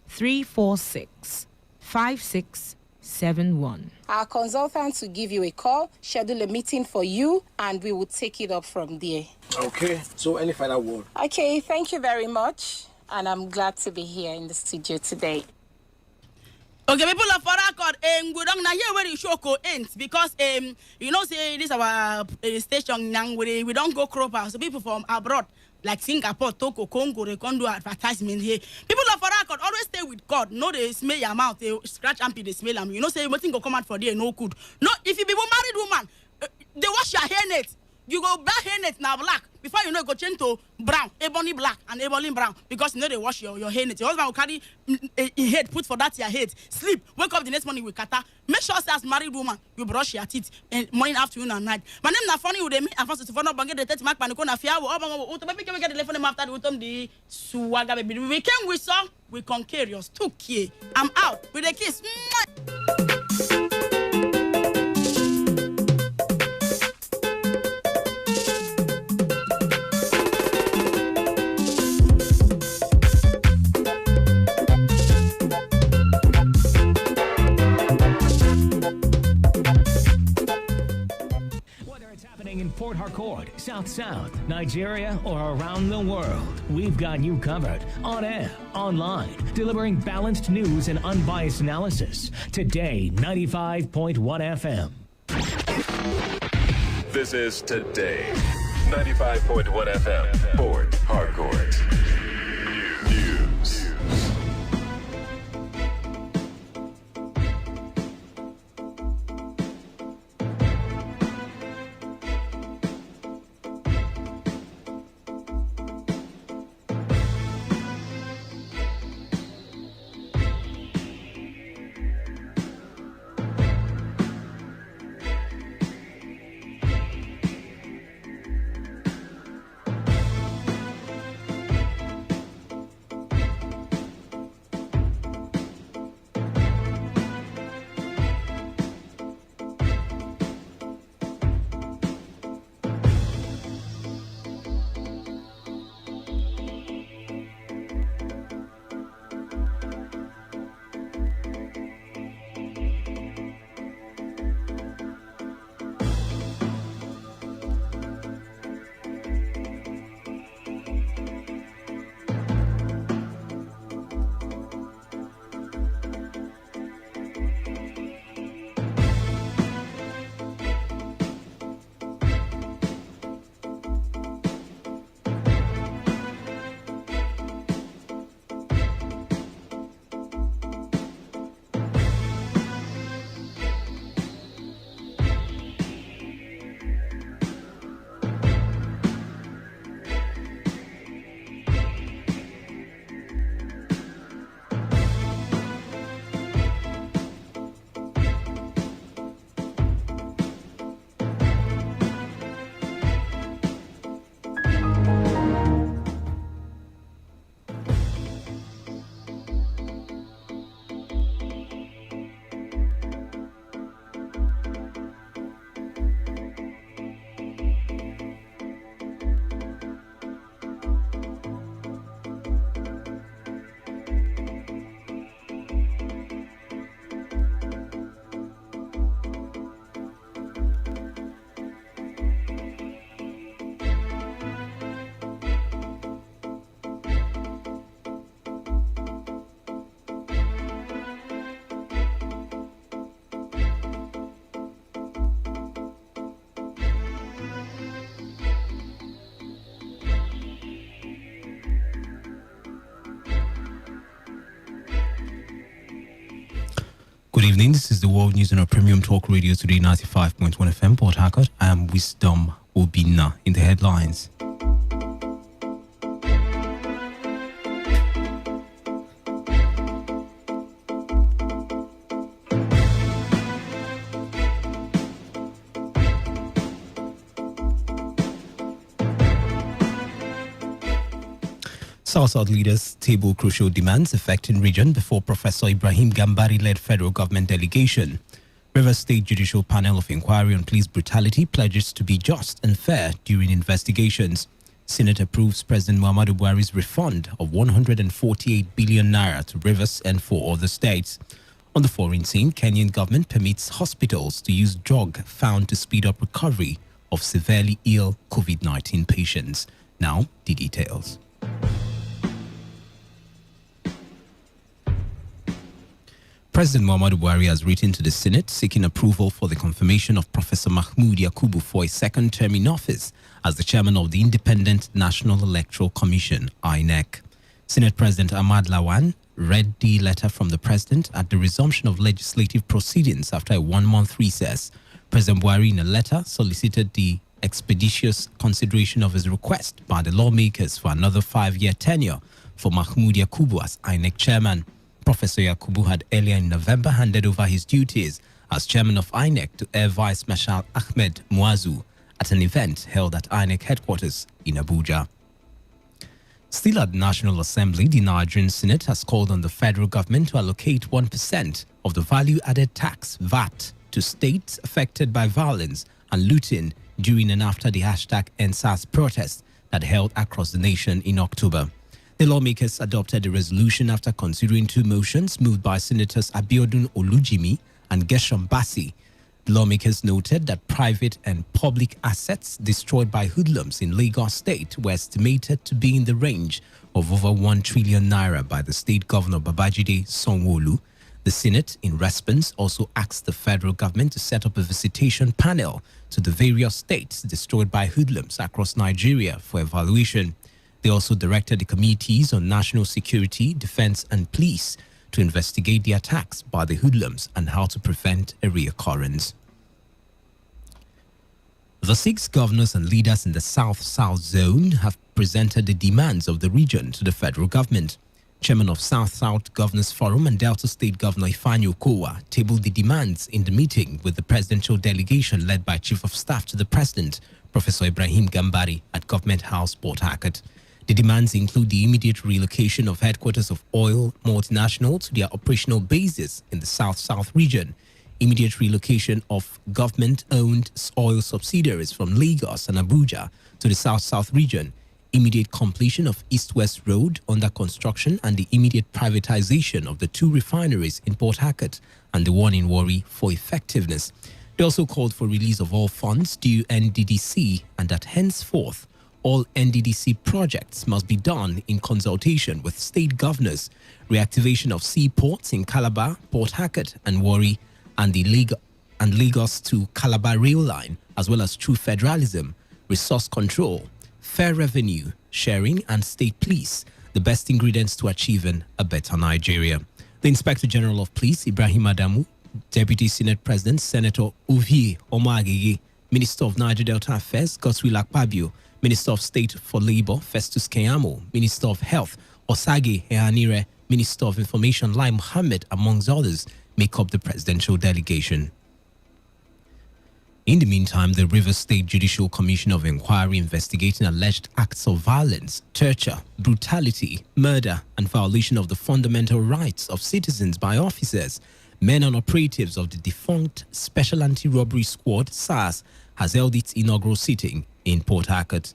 346 5671. Our consultants will give you a call, schedule a meeting for you, and we will take it up from there. Okay, so any final word? Okay, thank you very much, and I'm glad to be here in the studio today. Okay, people of Farakod, we don't know here where the show go ends because you know say this our station now we don't go crop out. So people from abroad like Singapore, Togo, Congo, they can do advertisement here. People of Farakod always stay with God. No, they smell your mouth, they scratch and they smell them. You know say everything go come out for there, no good. No, if you be married woman, they wash your hair net. You go black hair net now black. Before you know, go change to brown, ebony black and ebony brown because you know they wash your hair net. Your husband will carry a head, put for that your head, sleep, wake up the next morning with kata. Make sure as married woman, you brush your teeth morning, afternoon, and night. My name na funny with them. I first to follow up and get the 30 mark panicona fiawo. Oh, baby, can we get the telephone after the suwaga baby? We came with song, we concurious. 2K. I'm out with a kiss. In Port Harcourt, South, Nigeria, or around the world, we've got you covered. On air, online, delivering balanced news and unbiased analysis. Today, 95.1 FM. This is Today, 95.1 FM, Port Harcourt. News. Good evening. This is the World News on our Premium Talk Radio Today 95.1 FM, Port Harcourt. I am Wisdom Obina in the headlines. South-South leaders table crucial demands affecting region before Professor Ibrahim Gambari-led federal government delegation. Rivers State Judicial Panel of Inquiry on Police Brutality pledges to be just and fair during investigations. Senate approves President Muhammadu Buhari's refund of 148 billion naira to Rivers and 4 other states. On the foreign scene, Kenyan government permits hospitals to use drug found to speed up recovery of severely ill COVID-19 patients. Now, the details. President Muhammadu Buhari has written to the Senate seeking approval for the confirmation of Professor Mahmood Yakubu for a second term in office as the chairman of the Independent National Electoral Commission, INEC. Senate President Ahmad Lawan read the letter from the president at the resumption of legislative proceedings after a 1-month recess. President Buhari, in a letter, solicited the expeditious consideration of his request by the lawmakers for another 5-year tenure for Mahmood Yakubu as INEC chairman. Professor Yakubu had earlier in November handed over his duties as chairman of INEC to Air Vice Marshal Ahmed Muazu at an event held at INEC headquarters in Abuja. Still at the National Assembly, the Nigerian Senate has called on the federal government to allocate 1% of the value-added tax, VAT, to states affected by violence and looting during and after the #EndSARS protest that held across the nation in October. The lawmakers adopted a resolution after considering 2 motions moved by Senators Abiodun Olujimi and Gershom Bassi. The lawmakers noted that private and public assets destroyed by hoodlums in Lagos State were estimated to be in the range of over 1 trillion naira by the state governor Babajide Sanwo-Olu. The Senate, in response, also asked the federal government to set up a visitation panel to the various states destroyed by hoodlums across Nigeria for evaluation. They also directed the committees on national security, defense, and police to investigate the attacks by the hoodlums and how to prevent a reoccurrence. The 6 governors and leaders in the South-South zone have presented the demands of the region to the federal government. Chairman of South-South Governors Forum and Delta State Governor Ifeanyi Okowa tabled the demands in the meeting with the presidential delegation led by Chief of Staff to the President, Professor Ibrahim Gambari, at Government House, Port Harcourt. The demands include the immediate relocation of headquarters of oil multinational to their operational bases in the South-South region, immediate relocation of government-owned oil subsidiaries from Lagos and Abuja to the South-South region, immediate completion of East-West Road under construction, and the immediate privatization of the 2 refineries in Port Harcourt and the one in Warri for effectiveness. They also called for release of all funds due NDDC and that henceforth all NDDC projects must be done in consultation with state governors, reactivation of seaports in Calabar, Port Harcourt and Warri, and the Lagos to Calabar rail line, as well as true federalism, resource control, fair revenue sharing, and state police, the best ingredients to achieving a better Nigeria. The Inspector General of Police, Ibrahim Adamu, Deputy Senate President, Senator Ovie Omoagege, Minister of Niger Delta Affairs, Godswill Akpabio, Minister of State for Labour, Festus Keyamo, Minister of Health, Osage Ehanire, Minister of Information, Lai Mohammed, amongst others, make up the presidential delegation. In the meantime, the Rivers State Judicial Commission of Inquiry investigating alleged acts of violence, torture, brutality, murder, and violation of the fundamental rights of citizens by officers, men and operatives of the defunct Special Anti-Robbery Squad, SARS, has held its inaugural sitting in Port Harcourt.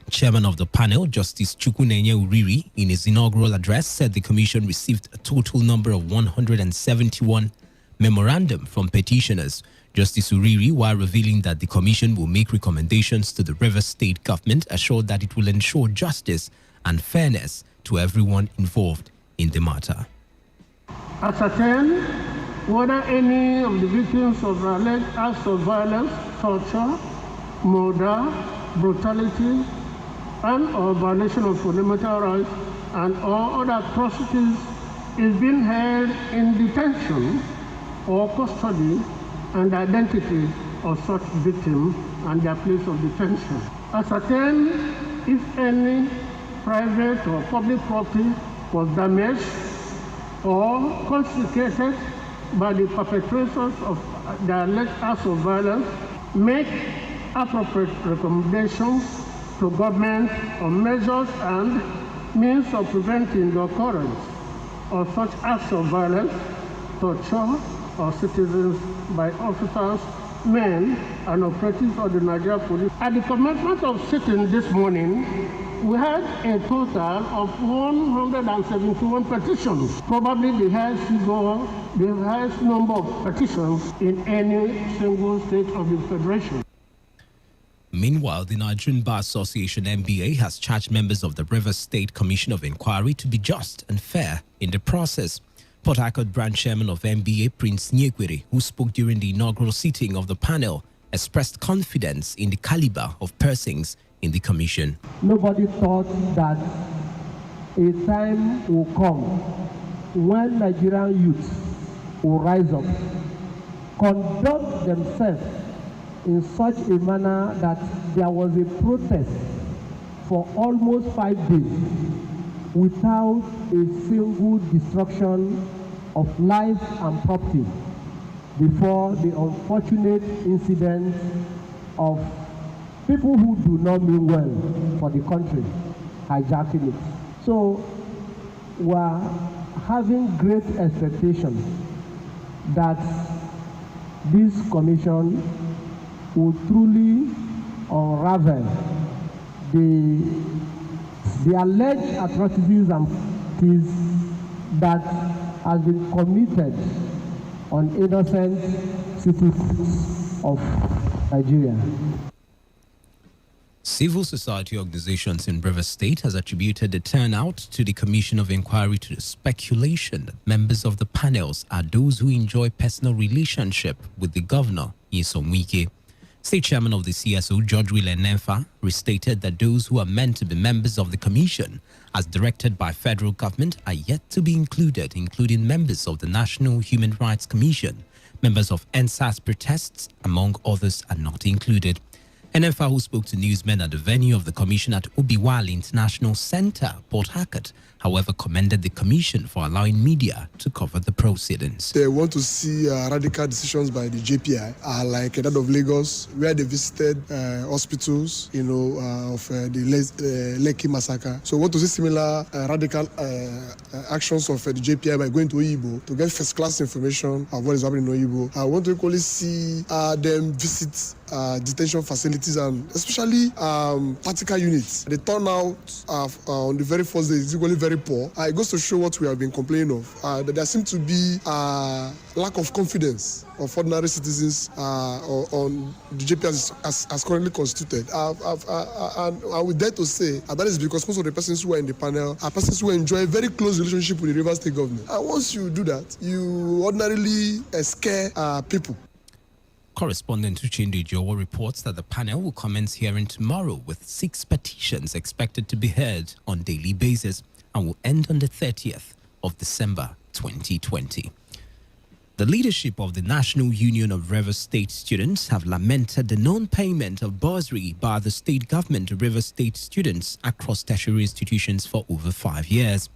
Chairman of the panel, Justice Chukwunenye Uriri, in his inaugural address, said the commission received a total number of 171 memorandum from petitioners. Justice Uriri, while revealing that the commission will make recommendations to the Rivers State government, assured that it will ensure justice and fairness to everyone involved in the matter. Ascertain whether any of the victims of alleged acts of violence, torture, murder, brutality, and or violation of fundamental rights and or other atrocities is being held in detention or custody, and identity of such victims and their place of detention. Ascertain if any private or public property was damaged or confiscated by the perpetrators of the alleged acts of violence. Make appropriate recommendations to government on measures and means of preventing the occurrence of such acts of violence, torture, or citizens by officers, men, and operatives of the Nigeria Police. At the commencement of sitting this morning, we had a total of 171 petitions, probably the highest number of petitions in any single state of the Federation. Meanwhile, the Nigerian Bar Association (NBA) has charged members of the Rivers State Commission of Inquiry to be just and fair in the process. Port Harcourt branch chairman of NBA, Prince Nyekwere, who spoke during the inaugural sitting of the panel, expressed confidence in the caliber of persons in the commission. Nobody thought that a time will come when Nigerian youth will rise up, conduct themselves in such a manner that there was a protest for almost 5 days without a single destruction of life and property before the unfortunate incident of people who do not mean well for the country hijacking it. So we are having great expectation that this commission will truly unravel the alleged atrocities and things that has been committed on innocent citizens of Nigeria. Civil society organizations in Rivers State has attributed the turnout to the Commission of Inquiry to the speculation that members of the panels are those who enjoy personal relationship with the governor, Nyesom Wike. State Chairman of the CSO, George Willen Nemfa, restated that those who are meant to be members of the commission, as directed by federal government, are yet to be included, including members of the National Human Rights Commission. Members of NSAS protests, among others, are not included. Nemfa, who spoke to newsmen at the venue of the commission at Obiwale International Center, Port Harcourt, however, commended the commission for allowing media to cover the proceedings. They want to see radical decisions by the JPI, like that of Lagos, where they visited hospitals, of the Lekki massacre. So, want to see similar radical actions of the JPI by going to Oyibo to get first-class information of what is happening in Oyibo. I want to equally see them visit detention facilities and especially practical units. The turnout on the very first day is equally very poor. It goes to show what we have been complaining of. That there seems to be lack of confidence of ordinary citizens on the JP as currently constituted. And I would dare to say that is because most of the persons who are in the panel are persons who enjoy a very close relationship with the Rivers State government. And once you do that, you ordinarily scare people. Correspondent Uchindi Jowo reports that the panel will commence hearing tomorrow with 6 petitions expected to be heard on daily basis and will end on the 30th of December 2020. The leadership of the National Union of Rivers State Students have lamented the non-payment of bursary by the state government to Rivers State students across tertiary institutions for over 5 years.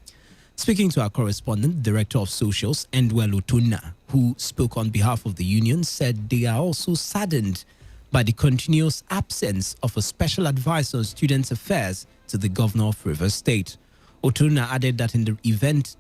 Speaking to our correspondent, Director of Socials, Endwell Otuna, who spoke on behalf of the union, said they are also saddened by the continuous absence of a special advisor on students' affairs to the governor of Rivers State. Otuna added that in the event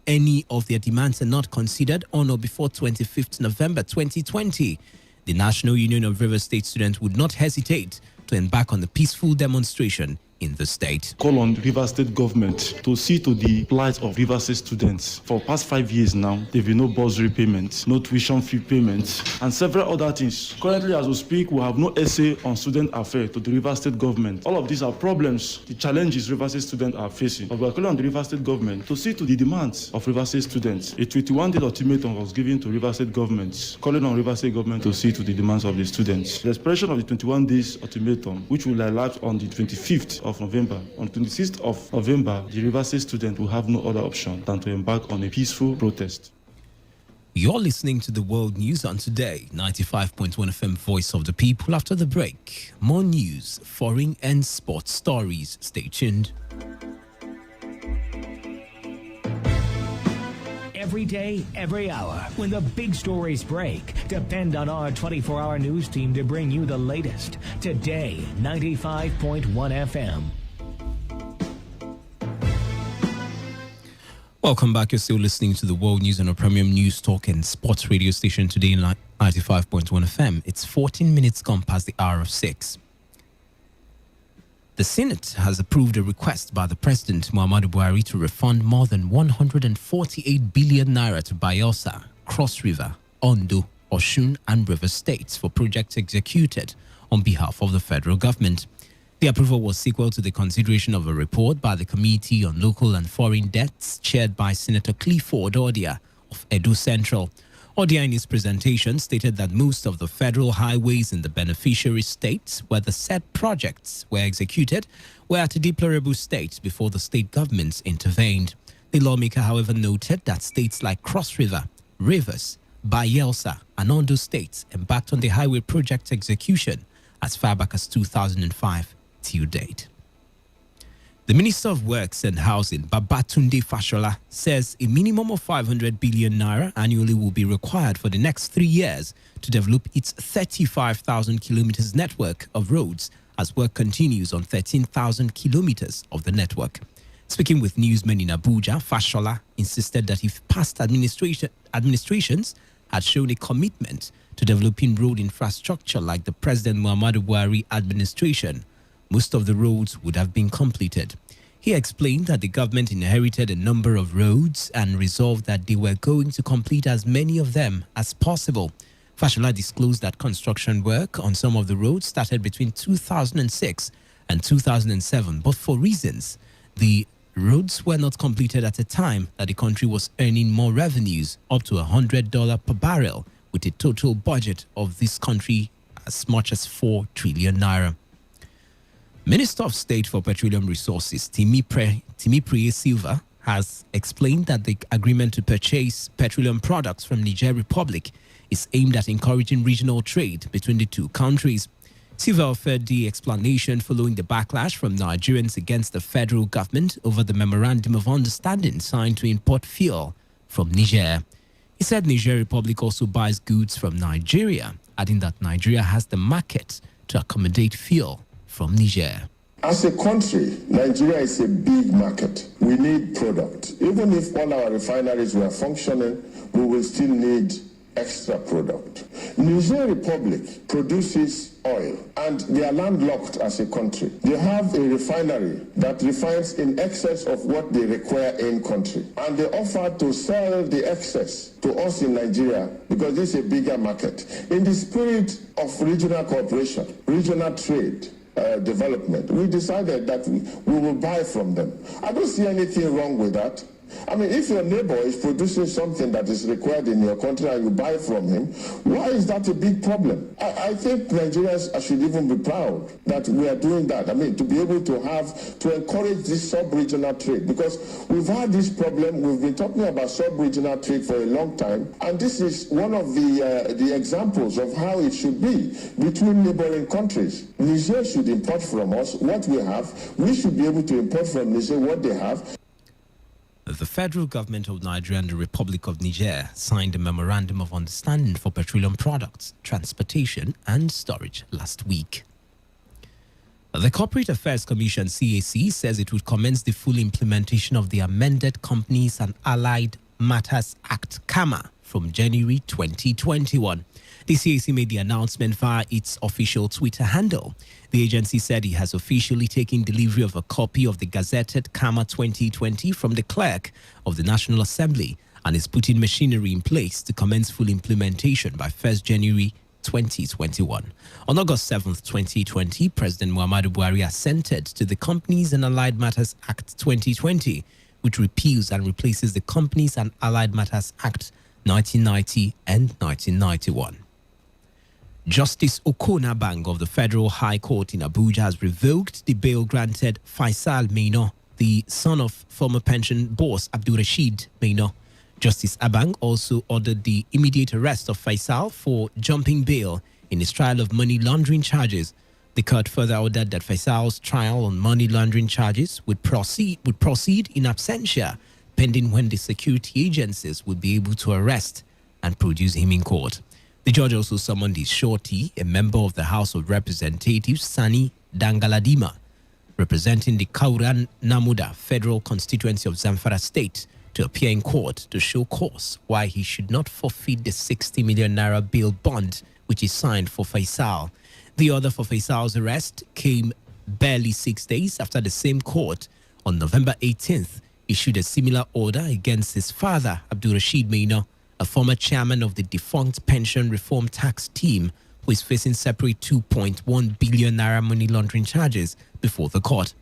any of their demands are not considered on or before 25th November 2020, the National Union of Rivers State Students would not hesitate to embark on a peaceful demonstration in the state. Call on Rivers State government to see to the plight of Rivers State students. For past 5 years now, there will be no bursary payment, no tuition fee payment, and several other things. Currently, as we speak, we have no essay on student affairs to the Rivers State government. All of these are problems, the challenges Rivers State students are facing. But we are calling on the Rivers State government to see to the demands of Rivers State students. A 21-day ultimatum was given to Rivers State government, calling on Rivers State government to see to the demands of the students. The expiration of the 21 days ultimatum, which will elapse on the 25th of November. On 26th of November, the Rivers State student will have no other option than to embark on a peaceful protest. You're listening to the World News on Today, 95.1 FM Voice of the People. After the break, more news, foreign and sports stories. Stay tuned. every day, every hour. When the big stories break, depend on our 24-hour news team to bring you the latest. Today, 95.1 FM. Welcome back. You're still listening to the World News on a premium news talk and sports radio station today in 95.1 FM. It's 14 minutes gone past the hour of 6. The Senate has approved a request by the President Muhammadu Buhari to refund more than 148 billion naira to Bayelsa, Cross River, Ondo, Osun and Rivers states for projects executed on behalf of the federal government. The approval was sequel to the consideration of a report by the Committee on Local and Foreign Debts chaired by Senator Clifford Odia of Edo Central. Odia in his presentation stated that most of the federal highways in the beneficiary states where the said projects were executed were at a deplorable state before the state governments intervened. The lawmaker, however, noted that states like Cross River, Rivers, Bayelsa and Ondo states embarked on the highway project execution as far back as 2005 till date. The Minister of Works and Housing, Babatunde Fashola, says a minimum of 500 billion naira annually will be required for the next 3 years to develop its 35,000 kilometers network of roads as work continues on 13,000 kilometers of the network. Speaking with newsmen in Abuja, Fashola insisted that if past administrations had shown a commitment to developing road infrastructure like the President Muhammadu Buhari administration, most of the roads would have been completed. He explained that the government inherited a number of roads and resolved that they were going to complete as many of them as possible. Fashola disclosed that construction work on some of the roads started between 2006 and 2007, but for reasons, the roads were not completed at a time that the country was earning more revenues, up to $100 per barrel, with a total budget of this country as much as 4 trillion naira. Minister of State for Petroleum Resources, Timi Priye Silva, has explained that the agreement to purchase petroleum products from Niger Republic is aimed at encouraging regional trade between the two countries. Silva offered the explanation following the backlash from Nigerians against the federal government over the memorandum of understanding signed to import fuel from Niger. He said Niger Republic also buys goods from Nigeria, adding that Nigeria has the market to accommodate fuel from Niger. As a country, Nigeria is a big market. We need product. Even if all our refineries were functioning, we will still need extra product. Niger Republic produces oil and they are landlocked as a country. They have a refinery that refines in excess of what they require in country. And they offer to sell the excess to us in Nigeria because this is a bigger market. In the spirit of regional cooperation, regional trade, development, we decided that we will buy from them. I don't see anything wrong with that. I mean, if your neighbor is producing something that is required in your country and you buy from him, why is that a big problem? I think Nigerians should even be proud that we are doing that. I mean, to be able to encourage this sub-regional trade, because we've had this problem. We've been talking about sub-regional trade for a long time, and this is one of the examples of how it should be between neighboring countries. Niger should import from us what we have. We should be able to import from Niger what they have. The federal government of Nigeria and the Republic of Niger signed a memorandum of understanding for petroleum products, transportation and storage last week. The Corporate Affairs Commission, CAC, says it would commence the full implementation of the amended Companies and Allied Matters Act, CAMA, from January 2021. The CAC made the announcement via its official Twitter handle. The agency said it has officially taken delivery of a copy of the gazetted CAMA 2020 from the clerk of the National Assembly and is putting machinery in place to commence full implementation by 1st January 2021. On August 7th, 2020, President Muhammadu Buhari assented to the Companies and Allied Matters Act 2020, which repeals and replaces the Companies and Allied Matters Act 1990 and 1991. Justice Okona Bang of the Federal High Court in Abuja has revoked the bail granted Faisal Maino, the son of former pension boss Abdul Rashid Maino. Justice Abang also ordered the immediate arrest of Faisal for jumping bail in his trial of money laundering charges. The court further ordered that Faisal's trial on money laundering charges would proceed in absentia pending when the security agencies would be able to arrest and produce him in court. The judge also summoned his shorty, a member of the House of Representatives, Sani Dangaladima, representing the Kauran Namuda Federal Constituency of Zamfara State, to appear in court to show cause why he should not forfeit the 60 million naira bail bond which is signed for Faisal. The order for Faisal's arrest came barely 6 days after the same court on November 18th issued a similar order against his father, Abdul Rashid Maina, a former chairman of the defunct pension reform tax team, who is facing separate 2.1 billion naira money laundering charges before the court.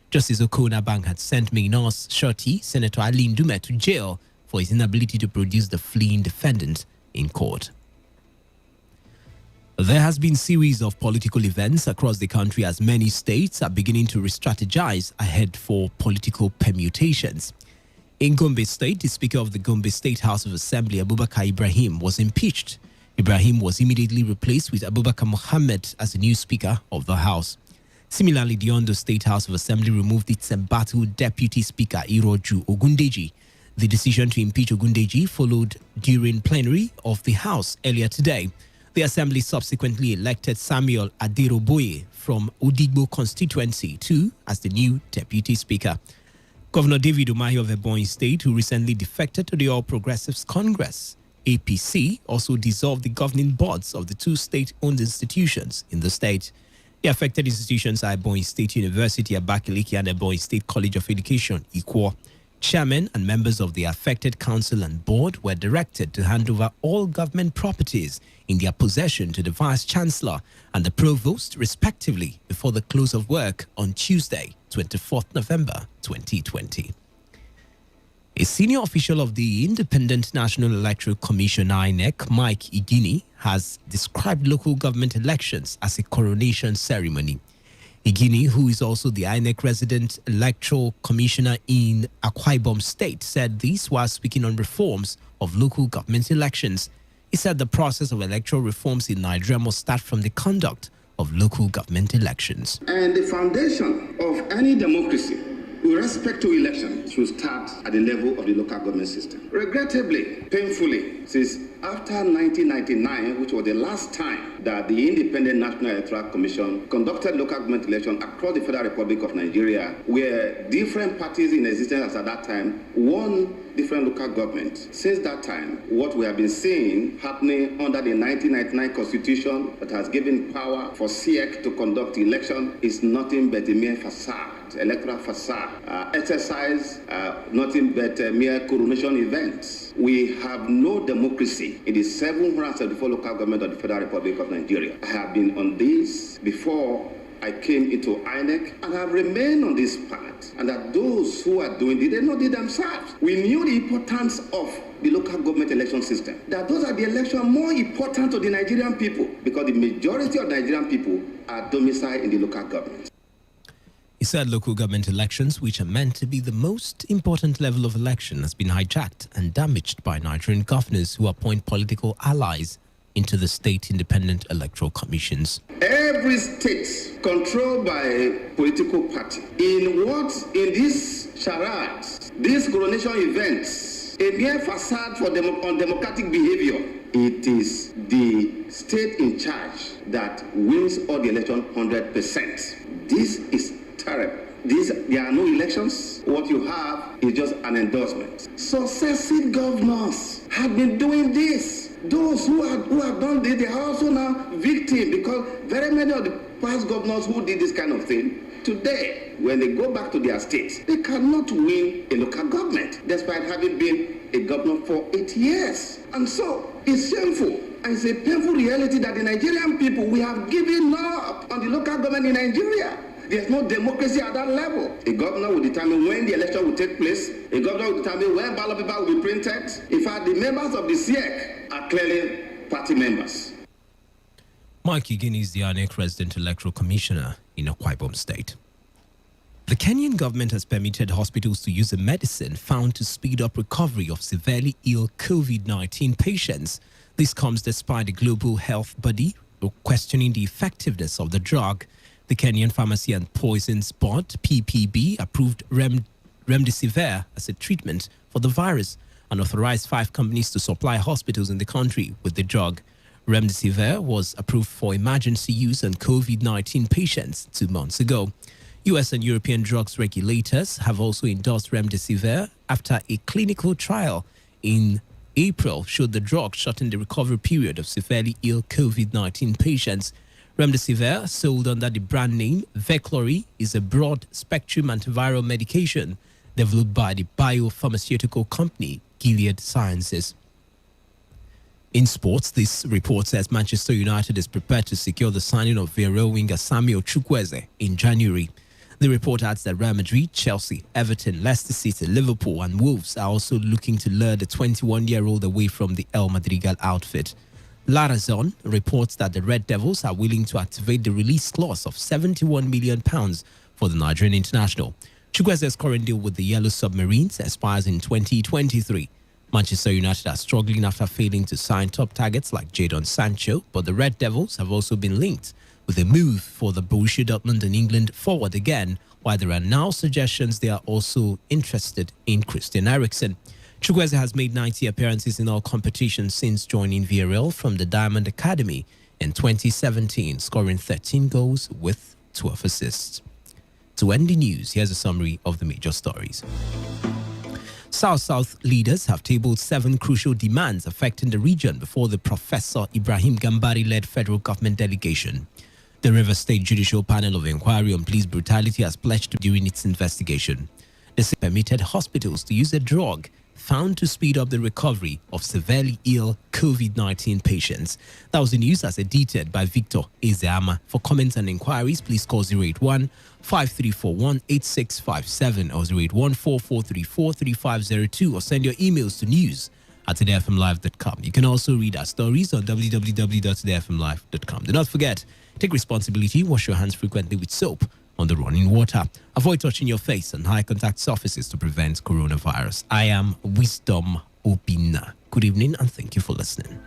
Justice Okona Bank had sent Maina's shorty, Senator Ali Ndume, to jail for his inability to produce the fleeing defendant in court. There has been a series of political events across the country as many states are beginning to re-strategize ahead for political permutations. In Gombe State, the Speaker of the Gombe State House of Assembly, Abubakar Ibrahim, was impeached. Ibrahim was immediately replaced with Abubakar Mohammed as the new Speaker of the House. Similarly, the Ondo State House of Assembly removed its embattled Deputy Speaker, Iroju Ogundeji. The decision to impeach Ogundeji followed during plenary of the House earlier today. The Assembly subsequently elected Samuel Aderoboye from Odigbo constituency too as the new Deputy Speaker. Governor David Umahi of Ebonyi State, who recently defected to the All Progressives Congress, APC, also dissolved the governing boards of the two state-owned institutions in the state. The affected institutions are Ebonyi State University, Abakaliki, and Ebonyi State College of Education, Ikwo. Chairmen and members of the affected council and board were directed to hand over all government properties in their possession to the Vice Chancellor and the Provost, respectively, before the close of work on Tuesday, 24th November 2020. A senior official of the Independent National Electoral Commission, INEC, Mike Igini, has described local government elections as a coronation ceremony. Igini, who is also the INEC resident electoral commissioner in Akwa Ibom State, said this while speaking on reforms of local government elections. He said the process of electoral reforms in Nigeria must start from the conduct of local government elections. And the foundation of any democracy with respect to elections should start at the level of the local government system. Regrettably, painfully, since after 1999, which was the last time that the Independent National Electoral Commission conducted local government elections across the Federal Republic of Nigeria, where different parties in existence at that time won different local governments. Since that time, what we have been seeing happening under the 1999 Constitution that has given power for CIEC to conduct election is nothing but a mere facade, electoral facade, exercise, nothing but mere coronation events. We have no democracy in the 774 local government of the Federal Republic of Nigeria. I have been on this before I came into INEC, and have remained on this path, and that those who are doing it, they know it themselves. We knew the importance of the local government election system, that those are the elections more important to the Nigerian people, because the majority of Nigerian people are domiciled in the local government. He said local government elections, which are meant to be the most important level of election, has been hijacked and damaged by Nigerian governors who appoint political allies into the state independent electoral commissions. Every state controlled by a political party, in these charades, these coronation events, a mere facade for undemocratic behavior, it is the state in charge that wins all the election 100%. This is terrible. There are no elections. What you have is just an endorsement. Successive governors have been doing this. Those who have done this, they are also now victims, because very many of the past governors who did this kind of thing, today, when they go back to their states, they cannot win a local government, despite having been a governor for 8 years. And so, it's shameful. And it's a painful reality that the Nigerian people, we have given up on the local government in Nigeria. There's no democracy at that level. A governor will determine when the election will take place. A governor will determine when ballot paper will be printed. In fact, the members of the CIEC are clearly party members. Mike Igini is the INEC resident electoral commissioner in Akwa Ibom State. The Kenyan government has permitted hospitals to use a medicine found to speed up recovery of severely ill COVID-19 patients. This comes despite the global health body questioning the effectiveness of the drug. The Kenyan Pharmacy and Poisons Board, PPB, approved remdesivir as a treatment for for the virus and authorized 5 companies to supply hospitals in the country with the drug. Remdesivir was approved for emergency use on COVID-19 patients 2 months ago. U.S. and European drugs regulators have also endorsed Remdesivir after a clinical trial in April showed the drug shortened the recovery period of severely ill COVID-19 patients. Remdesivir, sold under the brand name Veklury, is a broad-spectrum antiviral medication developed by the biopharmaceutical company Gilead Sciences. In sports, this report says Manchester United is prepared to secure the signing of Villarreal winger Samuel Chukwueze in January. The report adds that Real Madrid, Chelsea, Everton, Leicester City, Liverpool and Wolves are also looking to lure the 21-year-old away from the El Madrigal outfit. La Razón reports that the Red Devils are willing to activate the release clause of £71 million for the Nigerian international. Chukwueze's current deal with the Yellow Submarines expires in 2023. Manchester United are struggling after failing to sign top targets like Jadon Sancho, but the Red Devils have also been linked with a move for the Borussia Dortmund in England forward again, while there are now suggestions they are also interested in Christian Eriksen. Chukwueze has made 90 appearances in all competitions since joining Villarreal from the Diamond Academy in 2017, scoring 13 goals with 12 assists. To end the news, here's a summary of the major stories. South-South leaders have tabled 7 crucial demands affecting the region before the Professor Ibrahim Gambari-led federal government delegation. The Rivers State Judicial Panel of Inquiry on Police Brutality has pledged during its investigation. This permitted hospitals to use a drug found to speed up the recovery of severely ill COVID-19 patients. That was the news as edited by Victor Ezeama. For comments and inquiries, please call 081-5341-8657 or 081-4434-3502 or send your emails to news@todayfmlive.com. You can also read our stories on www.todayfmlive.com. Do not forget, take responsibility, wash your hands frequently with soap on the running water. Avoid touching your face on high contact surfaces to prevent coronavirus. I am Wisdom Opina. Good evening and thank you for listening.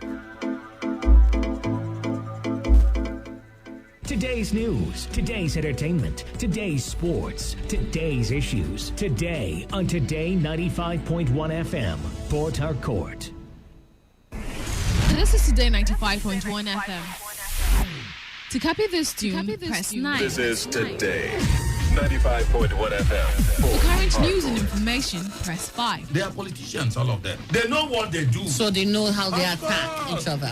Today's news, today's entertainment, today's sports, today's issues. Today on Today 95.1 FM, Port Harcourt. This is Today 95.1 FM. To copy this tune, press 9. This is Today 95.1 FM. For current news and information, press 5. They are politicians, all of them. They know what they do. So they know how they attack each other.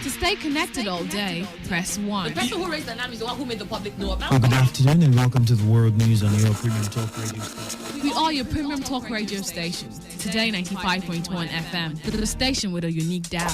To stay connected all day, press 1. The person who raised the name is the one who made the public know about. Good afternoon and welcome to the World News on your Premium Talk Radio station. We are your Premium Talk Radio station. Today 95.1 FM, the station with a unique dial.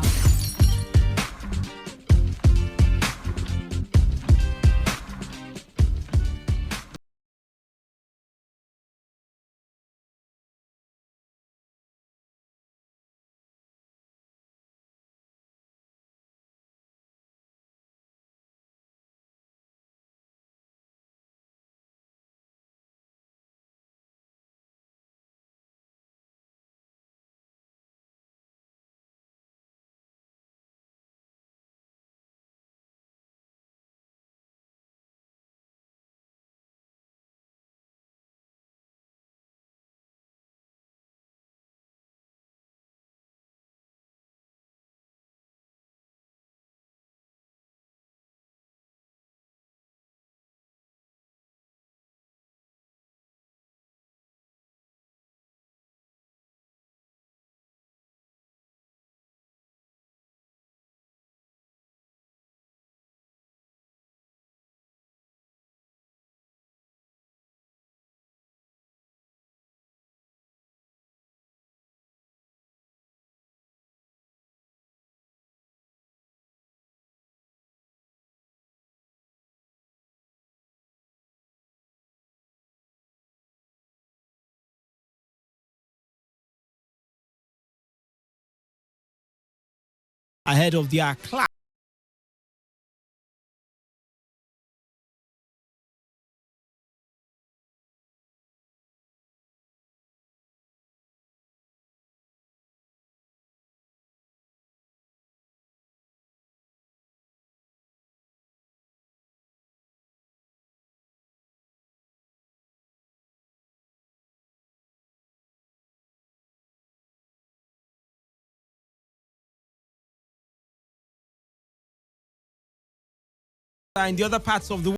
Ahead of their class. in the other parts of the world.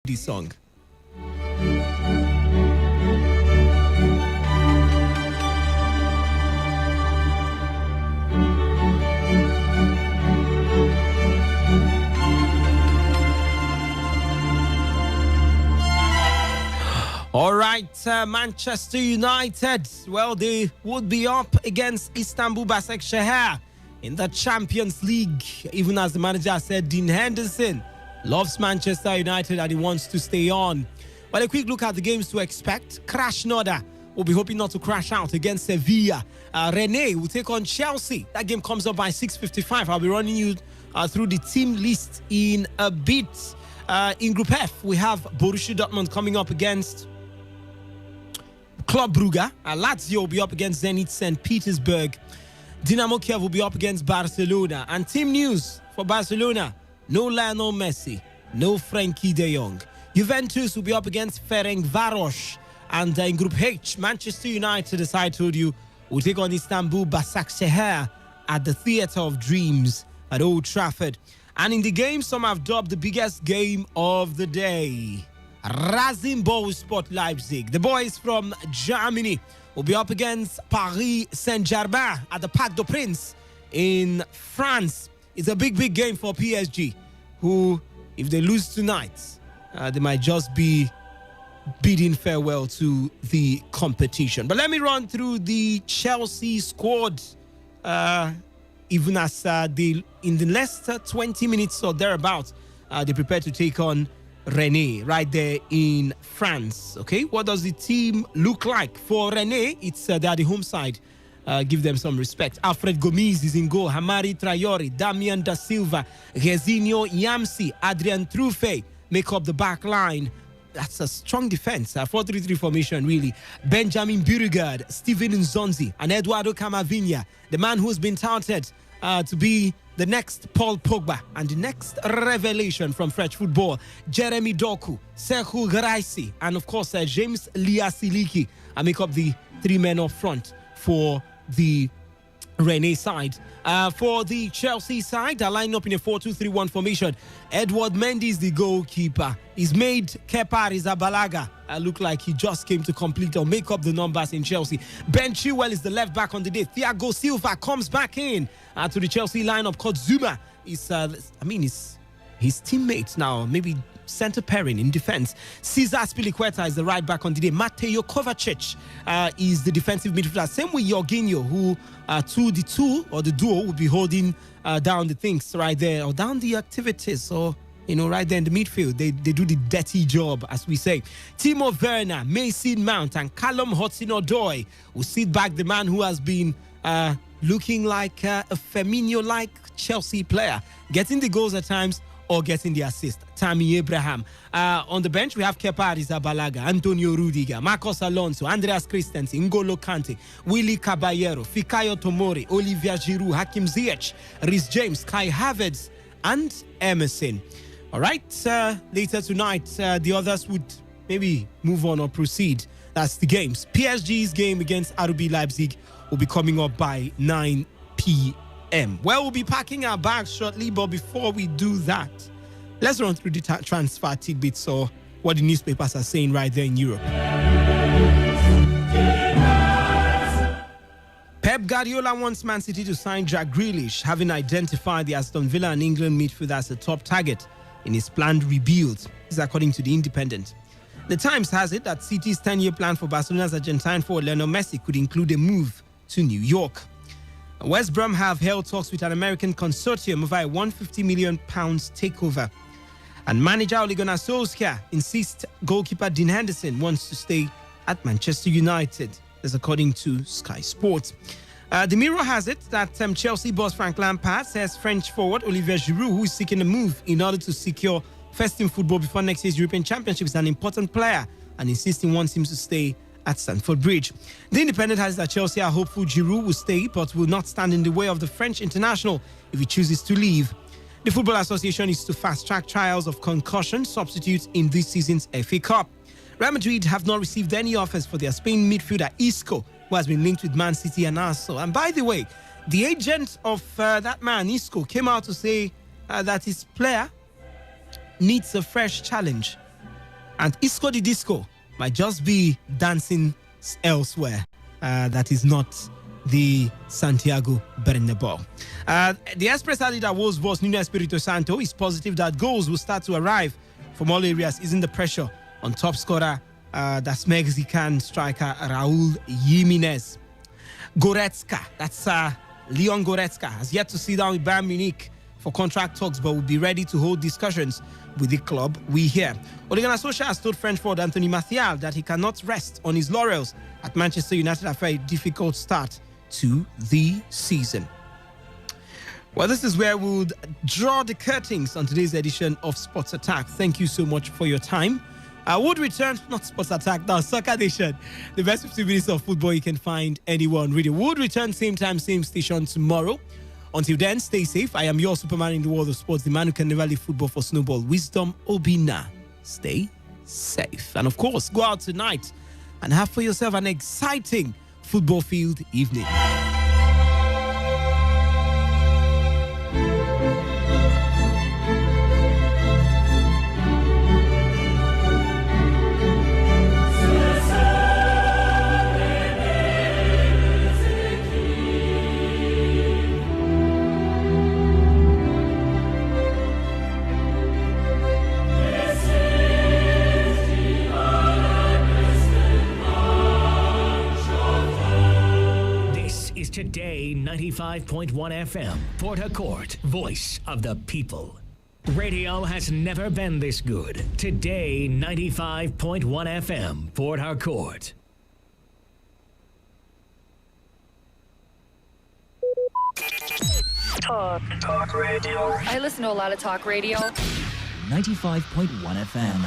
This song. All right, Manchester United. Well, they would be up against Istanbul Basaksehir in the Champions League. Even as the manager said, Dean Henderson loves Manchester United and he wants to stay on. But a quick look at the games to expect. Krasnodar will be hoping not to crash out against Sevilla. Rennes will take on Chelsea. That game comes up by 6:55. I'll be running you through the team list in a bit. In Group F, we have Borussia Dortmund coming up against Club Brugge. Lazio will be up against Zenit St. Petersburg. Dynamo Kiev will be up against Barcelona. And team news for Barcelona: no Lionel Messi, no Frankie de Jong. Juventus will be up against Ferencvaros. And in Group H, Manchester United, as I told you, will take on Istanbul Basaksehir at the Theatre of Dreams at Old Trafford. And in the game, some have dubbed the biggest game of the day. Rasenball Sport Leipzig. The boys from Germany will be up against Paris Saint-Germain at the Parc des Princes in France. It's a big game for PSG, who, if they lose tonight, they might just be bidding farewell to the competition. But let me run through the Chelsea squad. Even as in the last 20 minutes or thereabouts, they prepare to take on Rennes right there in France. Okay, what does the team look like? For Rennes, it's they are the home side. Give them some respect. Alfred Gomis is in goal. Hamari Traore, Damian Da Silva, Rezinho Yamsi, Adrian Trufe make up the back line. That's a strong defense. 4-3-3 formation, really. Benjamin Beauregard, Steven Nzonzi, and Eduardo Camavinga, the man who's been touted to be the next Paul Pogba and the next revelation from French football. Jeremy Doku, Serhou Gracie, and of course James Liasiliki make up the three men up front for the Rennes side. For the Chelsea side, they line up in a 4-2-3-1 formation. Edward Mendy is the goalkeeper. He's made Kepa Arrizabalaga look like he just came to complete or make up the numbers in Chelsea. Ben Chilwell is the left back on the day. Thiago Silva comes back in to the Chelsea lineup. Kozuma is, his teammate now, maybe center pairing in defense. Cesar Spilicueta is the right back on the day. Mateo Kovacic is the defensive midfielder. Same with Jorginho, who the duo will be holding down the things right there, or down the activities, or right there in the midfield. They do the dirty job, as we say. Timo Werner, Mason Mount, and Callum Hudson-Odoi will sit back the man who has been looking like a Firmino-like Chelsea player, getting the goals at times or getting the assist. Tammy Abraham. On the bench, we have Kepa Arrizabalaga, Antonio Rudiger, Marcos Alonso, Andreas Christensen, N'Golo Kante, Willy Caballero, Fikayo Tomori, Olivier Giroud, Hakim Ziyech, Reece James, Kai Havertz, and Emerson. All right, later tonight, the others would maybe move on or proceed. That's the games. PSG's game against RB Leipzig will be coming up by 9 p.m. Well, we'll be packing our bags shortly, but before we do that, let's run through the transfer tidbits or what the newspapers are saying right there in Europe. Pep Guardiola wants Man City to sign Jack Grealish, having identified the Aston Villa and England midfielder as a top target in his planned rebuild. This is according to The Independent. The Times has it that City's 10-year plan for Barcelona's Argentine forward Lionel Messi could include a move to New York. West Brom have held talks with an American consortium over a £150 million takeover. And manager Ole Gunnar Solskjaer insists goalkeeper Dean Henderson wants to stay at Manchester United. That's according to Sky Sports. The Mirror has it that Chelsea boss Frank Lampard says French forward Olivier Giroud, who is seeking a move in order to secure first team football before next year's European Championship, is an important player and insisting wants him to stay at Stamford Bridge. The Independent has that Chelsea are hopeful Giroud will stay but will not stand in the way of the French international if he chooses to leave. The Football Association is to fast-track trials of concussion substitutes in this season's FA Cup. Real Madrid have not received any offers for their Spain midfielder Isco, who has been linked with Man City and Arsenal. And by the way, the agent of that man, Isco, came out to say that his player needs a fresh challenge. And Isco the Disco might just be dancing elsewhere. That is not the Santiago Bernabeu. The Express added that Wolves boss Nuno Espirito Santo is positive that goals will start to arrive from all areas, easing the pressure on top scorer, that's Mexican striker Raul Jimenez. Goretzka, that's Leon Goretzka, has yet to sit down with Bayern Munich for contract talks, but will be ready to hold discussions with the club, we hear. Ole Gunnar Solskjaer has told French forward Anthony Martial that he cannot rest on his laurels at Manchester United after a difficult start to the season. Well, this is where we'll draw the curtains on today's edition of Sports Attack. Thank you so much for your time. I would return, not Sports Attack, now Soccer Nation. The best 15 minutes of football you can find anyone really. Would return same time, same station tomorrow. Until then, stay safe. I am your Superman in the world of sports, the man who can never leave football for snowball. Wisdom Obina. Stay safe. And of course, go out tonight and have for yourself an exciting football field evening. Today 95.1 FM, Port Harcourt, voice of the people. Radio has never been this good. Today 95.1 FM, Port Harcourt. Talk radio. I listen to a lot of talk radio. 95.1 FM.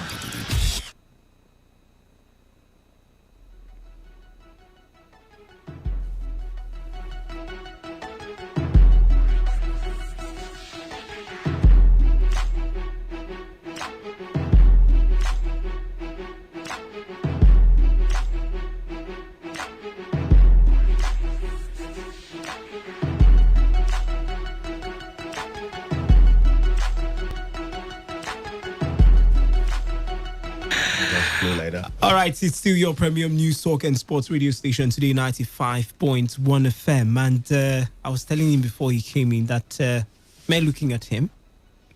All right, it's still your premium news, talk and sports radio station, Today 95.1 FM. And I was telling him before he came in that men looking at him,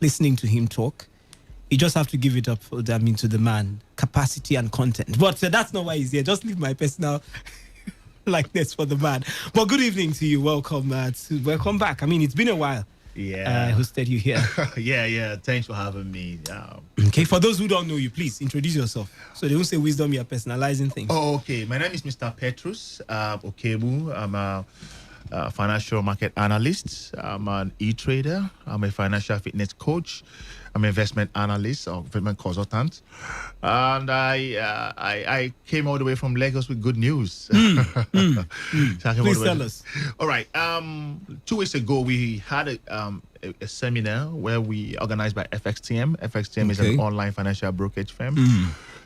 listening to him talk, you just have to give it up for to the man, capacity and content. But that's not why he's here. Just leave my personal likeness for the man. But good evening to you. Welcome back. I mean, it's been a while. Yeah. I hosted you here. yeah. Thanks for having me. Okay, for those who don't know you, please introduce yourself. So they won't say wisdom, you're personalizing things. Oh, okay. My name is Mr. Petrus Okebu. I'm a financial market analyst. I'm an e-trader. I'm a financial fitness coach. I'm an investment analyst or investment consultant. And I came all the way from Lagos with good news. Please tell us. All right. 2 weeks ago, we had a seminar where we organized by FXTM. FXTM is an online financial brokerage firm.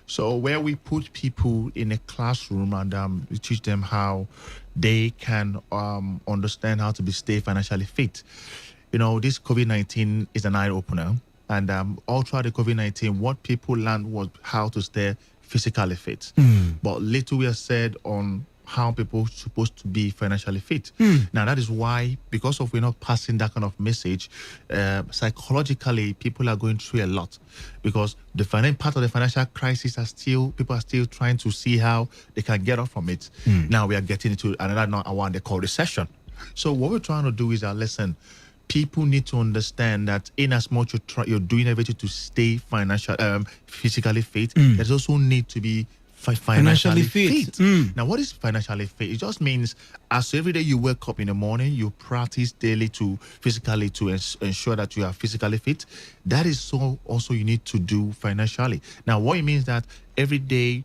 So where we put people in a classroom and we teach them how they can understand how to stay financially fit. You know, this COVID-19 is an eye-opener. And all throughout the COVID-19, what people learned was how to stay physically fit. But little was said on how people are supposed to be financially fit. Now, that is why, because of we're not passing that kind of message, psychologically, people are going through a lot. Because the part of the financial crisis people are still trying to see how they can get off from it. Now we are getting into another one they call recession. So what we're trying to do is listen, people need to understand that in as much you're doing everything to stay physically fit, there's also need to be financially fit. Now, what is financially fit? It just means as every day you wake up in the morning, you practice daily to ensure that you are physically fit. That is so also you need to do financially. Now, what it means that every day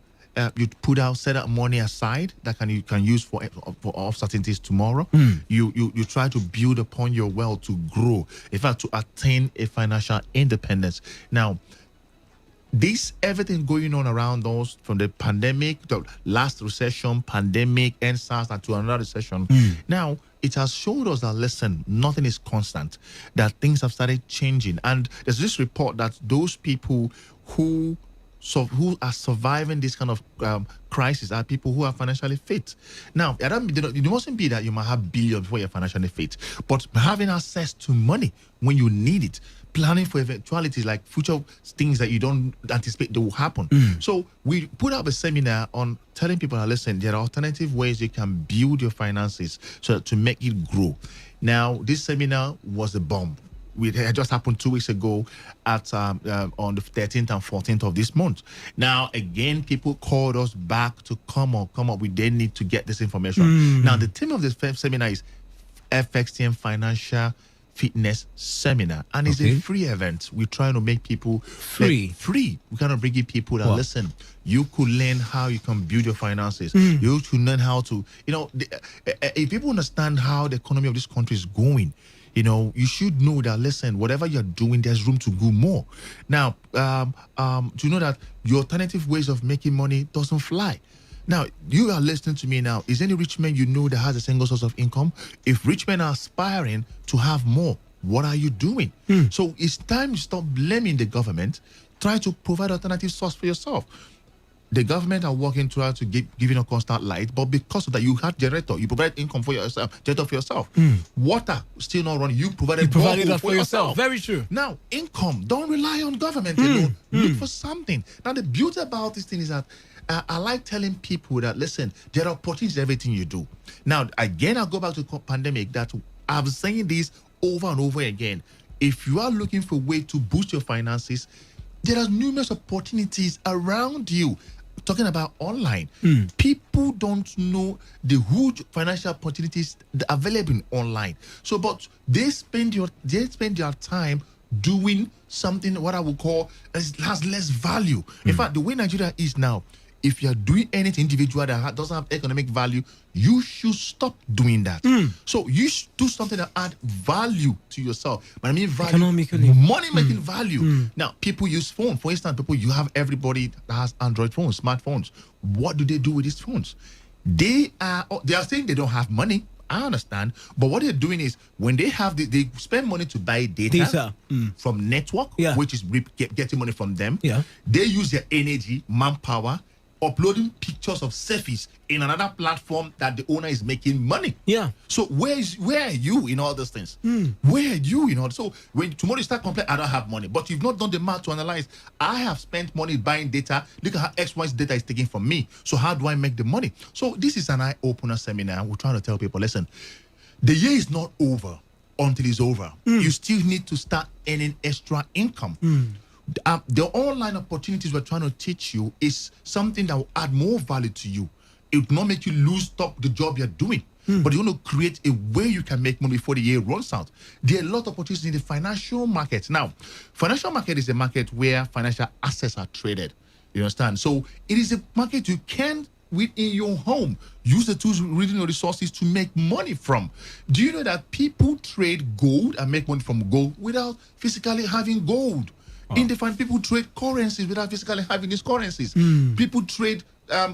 you set up money aside that you can use for uncertainties tomorrow. You try to build upon your wealth to grow, in fact, to attain a financial independence. Now, everything going on around us, from the pandemic, the last recession, pandemic, and SARS, and to another recession. Now, it has showed us that, listen, nothing is constant, that things have started changing. And there's this report that those people who are surviving this kind of crisis are people who are financially fit. Now, it mustn't be that you might have billions before you're financially fit, but having access to money when you need it, planning for eventualities like future things that you don't anticipate that will happen. So we put up a seminar on telling people, listen, there are alternative ways you can build your finances so to make it grow. Now, this seminar was a bomb. It just happened 2 weeks ago on the 13th and 14th of this month. Now, again, people called us back to come up with they need to get this information. Now, the theme of this seminar is FXTM Financial Fitness Seminar, and it's a free event. We're trying to make people free. We're kind of bringing people that listen, you could learn how you can build your finances. You should learn how to, if people understand how the economy of this country is going, you should know that, listen, whatever you're doing, there's room to go more. Now, to know that your alternative ways of making money doesn't fly. Now, you are listening to me now. Is any rich man you know that has a single source of income? If rich men are aspiring to have more, what are you doing? So it's time to stop blaming the government. Try to provide alternative source for yourself. The government are working to giving a constant light, but because of that, you have generator. You provide income for yourself, generator for yourself. Water still not running. You provided that for yourself. Very true. Now, income. Don't rely on government alone. Look for something. Now, the beauty about this thing is that I like telling people that, listen, there are opportunities in everything you do. Now, again, I'll go back to the pandemic that I've saying this over and over again. If you are looking for a way to boost your finances, there are numerous opportunities around you. Talking about online, people don't know the huge financial opportunities available online. So, but they spend their time doing something what I would call has less value. In fact, the way Nigeria is now, if you are doing anything individual that doesn't have economic value, you should stop doing that. So you should do something that add value to yourself. But I mean value, money-making value. Now, people use phone. For instance, you have everybody that has Android phones, smartphones. What do they do with these phones? They are saying they don't have money. I understand, but what they're doing is when they spend money to buy data from network, which is getting money from them. They use their energy, manpower, uploading pictures of selfies in another platform that the owner is making money. So where are you in all these things? Where are you in all? So when tomorrow you start complaining, I don't have money, but you've not done the math to analyze. I have spent money buying data. Look at how XY's data is taken from me. So how do I make the money? So this is an eye-opener seminar. We're trying to tell people, listen, the year is not over until it's over. You still need to start earning extra income. The online opportunities we're trying to teach you is something that will add more value to you. It will not make you stop the job you're doing, but you want to create a way you can make money before the year runs out. There are a lot of opportunities in the financial market. Now, financial market is a market where financial assets are traded. You understand? So it is a market you can within your home use the tools within your resources to make money from. Do you know that people trade gold and make money from gold without physically having gold? People trade currencies without physically having these currencies. People trade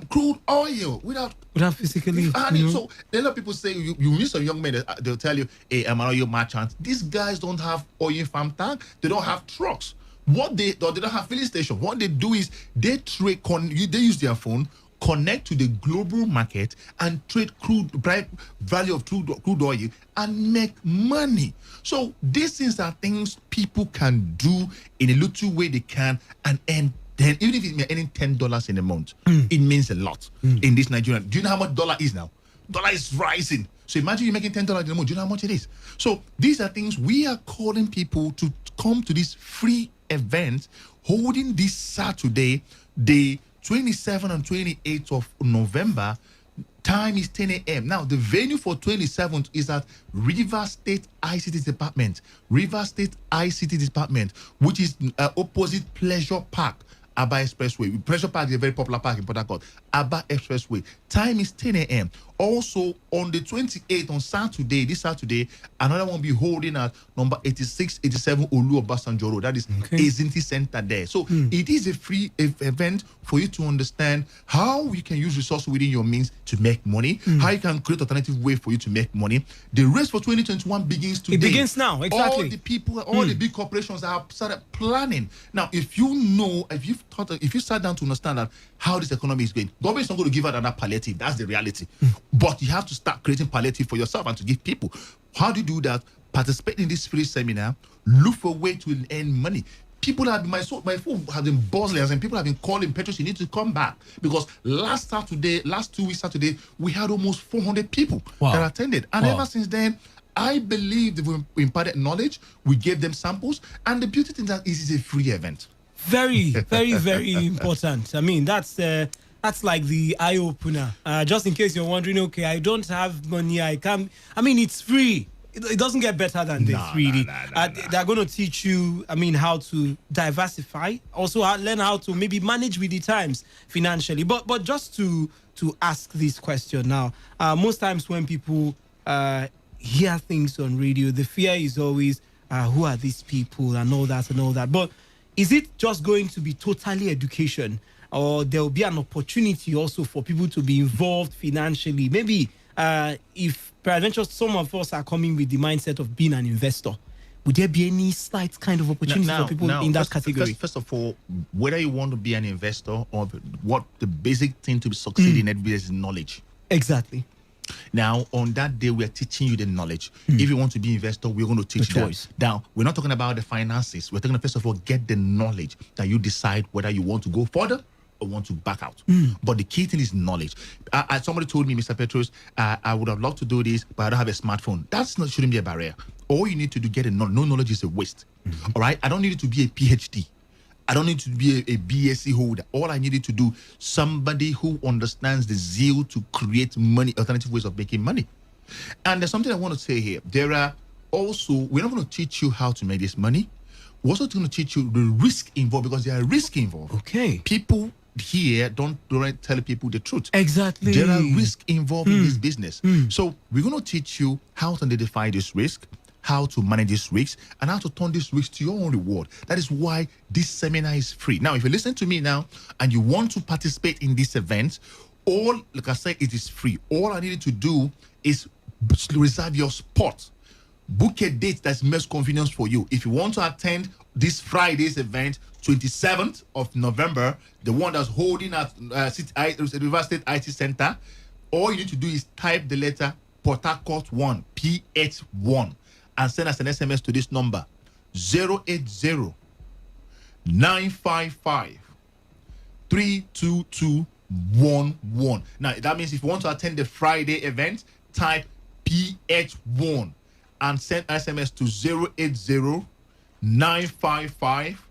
crude oil without physically. So a lot of people say you meet some young men, they'll tell you, hey, I'm an oil merchant. These guys don't have oil farm tank. They don't have trucks. They don't have filling station. What they do is they trade. They use their phone, connect to the global market and trade value of crude oil and make money. So these things are things people can do in a little way they can and earn. Then even if you're earning $10 in a month, it means a lot in this Nigeria. Do you know how much dollar is now? Dollar is rising. So imagine you're making $10 in a month. Do you know how much it is? So these are things we are calling people to come to this free event holding this Saturday, the 27th and 28th of November. Time is 10 a.m. Now, the venue for 27th is at River State ICT Department. River State ICT Department, which is opposite Pleasure Park, Aba Expressway. Pleasure Park is a very popular park in Port Harcourt. Aba Expressway. Time is 10 a.m. Also, on the 28th, on Saturday, this Saturday, another one will be holding at number 8687 Olu Obasanjo Road. That is Azinti Center there. So it is a free event for you to understand how you can use resources within your means to make money, how you can create alternative way for you to make money. The race for 2021 begins today. It begins now, exactly. All the people, all the big corporations have started planning. Now, if you sat down to understand that how this economy is going, government is not going to give out another palliative. That's the reality. But you have to start creating palliative for yourself and to give people. How do you do that? Participate in this free seminar. Look for a way to earn money. People have been, my phone has been buzzing, and people have been calling, Petrus, you need to come back. Because last 2 weeks Saturday, we had almost 400 people that attended. And ever since then, I believe they've imparted knowledge. We gave them samples. And the beauty thing that is a free event. Very, very, very important. I mean, that's like the eye-opener. Just in case you're wondering, okay, I don't have money, I can't. I mean, it's free. It doesn't get better than this, really. They're going to teach you, how to diversify. Also, learn how to maybe manage with the times financially. But just to ask this question now, most times when people hear things on radio, the fear is always, who are these people and all that. But is it just going to be totally education, or there will be an opportunity also for people to be involved financially? Maybe if peradventure some of us are coming with the mindset of being an investor, would there be any slight kind of opportunity for people in that category? First of all, whether you want to be an investor or what the basic thing to succeed in it is knowledge. Exactly. Now, on that day, we're teaching you the knowledge. If you want to be an investor, we're going to teach you that. Now, we're not talking about the finances. We're talking, first of all, get the knowledge that you decide whether you want to go further or want to back out. But the key thing is knowledge. Somebody told me, Mr. Petrus, I would have loved to do this, but I don't have a smartphone. Shouldn't be a barrier. All you need to do, get a knowledge. No knowledge is a waste. All right? I don't need it to be a PhD. I don't need to be a BSc holder. All I needed to do, somebody who understands the zeal to create money, alternative ways of making money. And there's something I want to say here. There are also, we're not going to teach you how to make this money. We're also going to teach you the risk involved, because there are risks involved. Okay. People here don't tell people the truth. Exactly. There are risks involved in this business. So we're going to teach you how to identify this risk, how to manage this risk, and how to turn this risk to your own reward. That is why this seminar is free. Now, if you listen to me now and you want to participate in this event, like I said, it is free. All I needed to do is reserve your spot. Book a date that's most convenient for you. If you want to attend this Friday's event, 27th of November, the one that's holding at River State IT Center, all you need to do is type the letter Port Harcourt 1, PH1, and send us an SMS to this number, 080 955 32211. Now, that means if you want to attend the Friday event, type PH1 and send SMS to 080 955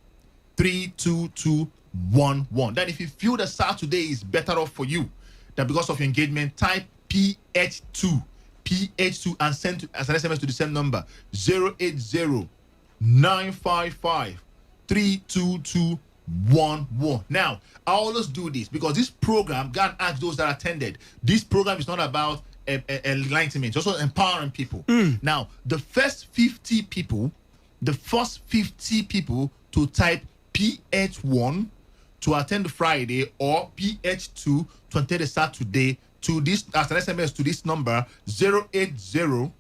32211. Then if you feel that Saturday is better off for you, that because of your engagement, type PH2 and send as an SMS to the same number, 080 955 32211. Now, I always do this because this program, God asked those that attended, this program is not about enlightenment, it's also empowering people. Now, the first 50 people to type PH1 to attend Friday or PH2 to attend the Saturday to this as an SMS to this number, 080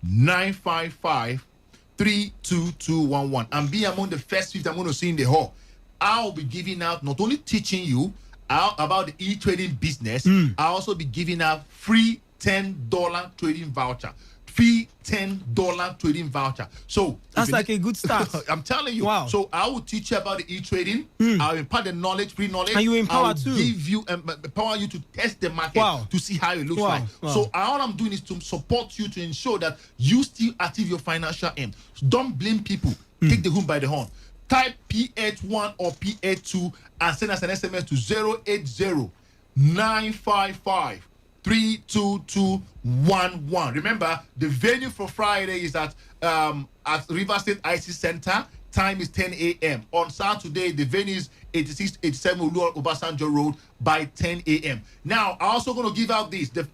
955 32211, and be among the first 50 I'm going to see in the hall. I'll be giving out, not only teaching you about the e-trading business, I'll also be giving out free $10 trading voucher. Free $10 trading voucher. So that's like a good start. I'm telling you. Wow. So I will teach you about the e-trading. I'll impart the knowledge, free knowledge. And you empower I'll too. give you empower you to test the market to see how it looks like. So all I'm doing is to support you to ensure that you still achieve your financial aim. Don't blame people. Take the hook by the horn. Type PH1 or PH2 and send us an SMS to 080 955 32211. Remember, the venue for Friday is at River State IT Center. Time is 10 a.m. On Saturday, the venue is 8687 Obasanjo Road by 10 a.m. Now, I'm also going to give out this. The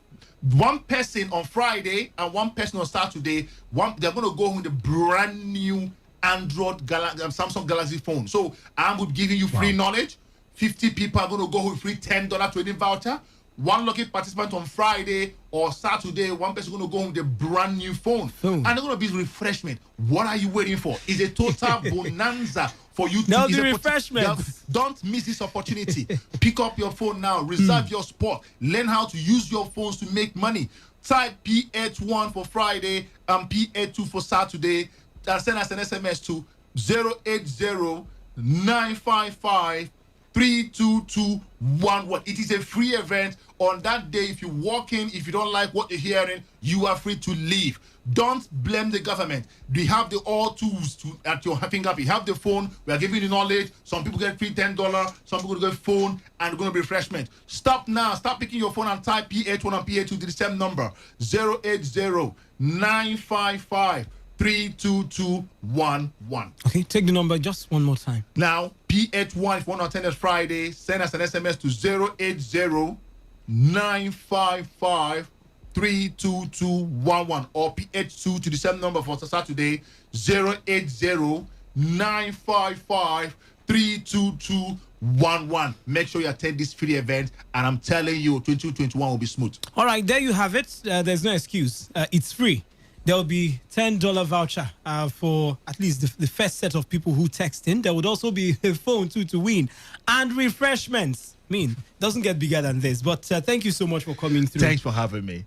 one person on Friday and one person on Saturday, they're going to go with the brand new Android Samsung Galaxy phone. So I'm giving you free knowledge. 50 people are going to go with free $10 trading voucher. One lucky participant on Friday or Saturday, one person going to go with a brand new phone. And they're going to be refreshment. What are you waiting for? It's a total bonanza for you to now the refreshment. Don't miss this opportunity. Pick up your phone now. Reserve your spot. Learn how to use your phones to make money. Type PH1 for Friday and PH2 for Saturday. And send us an SMS to 080 955 32211. It is a free event. On that day, if you walk in, if you don't like what you're hearing, you are free to leave. Don't blame the government. We have all tools at your fingertip. You have the phone. We are giving you knowledge. Some people get free $10. Some people get phone and going to be refreshment. Stop now. Stop picking your phone and type PH1 and PH2 to the same number, 080 955 32211. Okay, take the number just one more time. Now, PH1, if you want to attend us Friday, send us an SMS to 080 955 32211 or PH2 to the same number for Saturday, 080 955 32211. Make sure you attend this free event, and I'm telling you, 2021 will be smooth. All right, there you have it. There's no excuse. It's free. There will be $10 voucher for at least the first set of people who text in. There would also be a phone too to win and refreshments. I mean, doesn't get bigger than this. But thank you so much for coming through. Thanks for having me.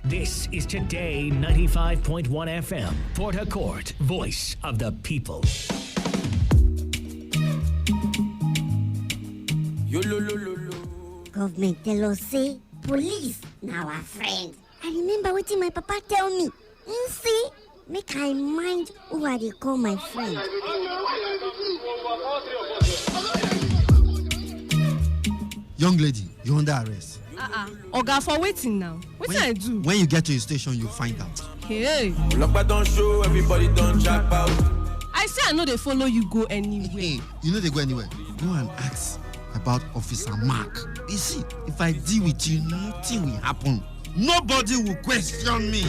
This is Today 95.1 FM, Port Harcourt, voice of the people. Government tell us say police now our friend. I remember what my papa tell me. See, make I mind who I dey call my friend. Young lady, you're under arrest. Oga, for waiting now. What I do? When you get to the station, you find out. Hey. Look, don't show everybody don't jack out. I say I know they follow you go anywhere. Hey, you know they go anywhere. Go and ask about Officer Mark. You see, if I deal with you, nothing will happen. Nobody will question me.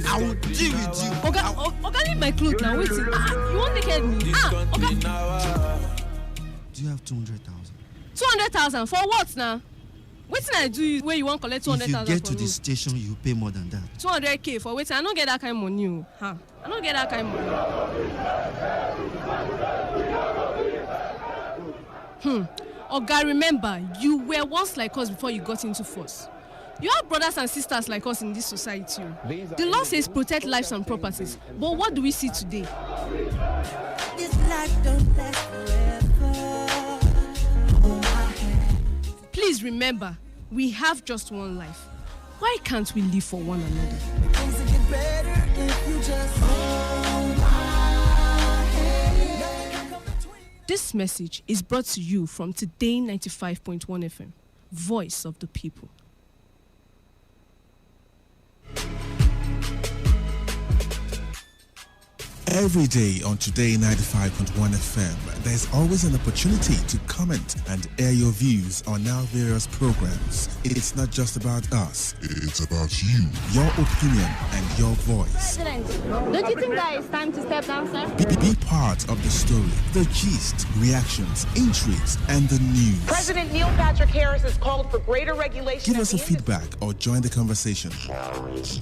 I will deal with you. Oga, leave my clothes now. Wait. You won't naked me. Oga. Do you have 200,000? 200,000 for what now? What I do where you want collect 200,000? If you get to the station, you pay more than that. 200K for waiting. I don't get that kind of money. I don't get that kind of money. Oga, remember, you were once like us before you got into force. You have brothers and sisters like us in this society. The law says protect lives and properties. But what do we see today? This life don't last forever. Please remember, we have just one life. Why can't we live for one another? Things will get better if you just hold my hand. This message is brought to you from Today 95.1 FM, voice of the people. Every day on Today 95.1 FM, there's always an opportunity to comment and air your views on our various programs. It's not just about us, it's about you, your opinion, and your voice. President, don't you think that it's time to step down, sir? Be part of the story, the gist, reactions, intrigues, and the news. President Neil Patrick Harris has called for greater regulation. Give us a feedback or join the conversation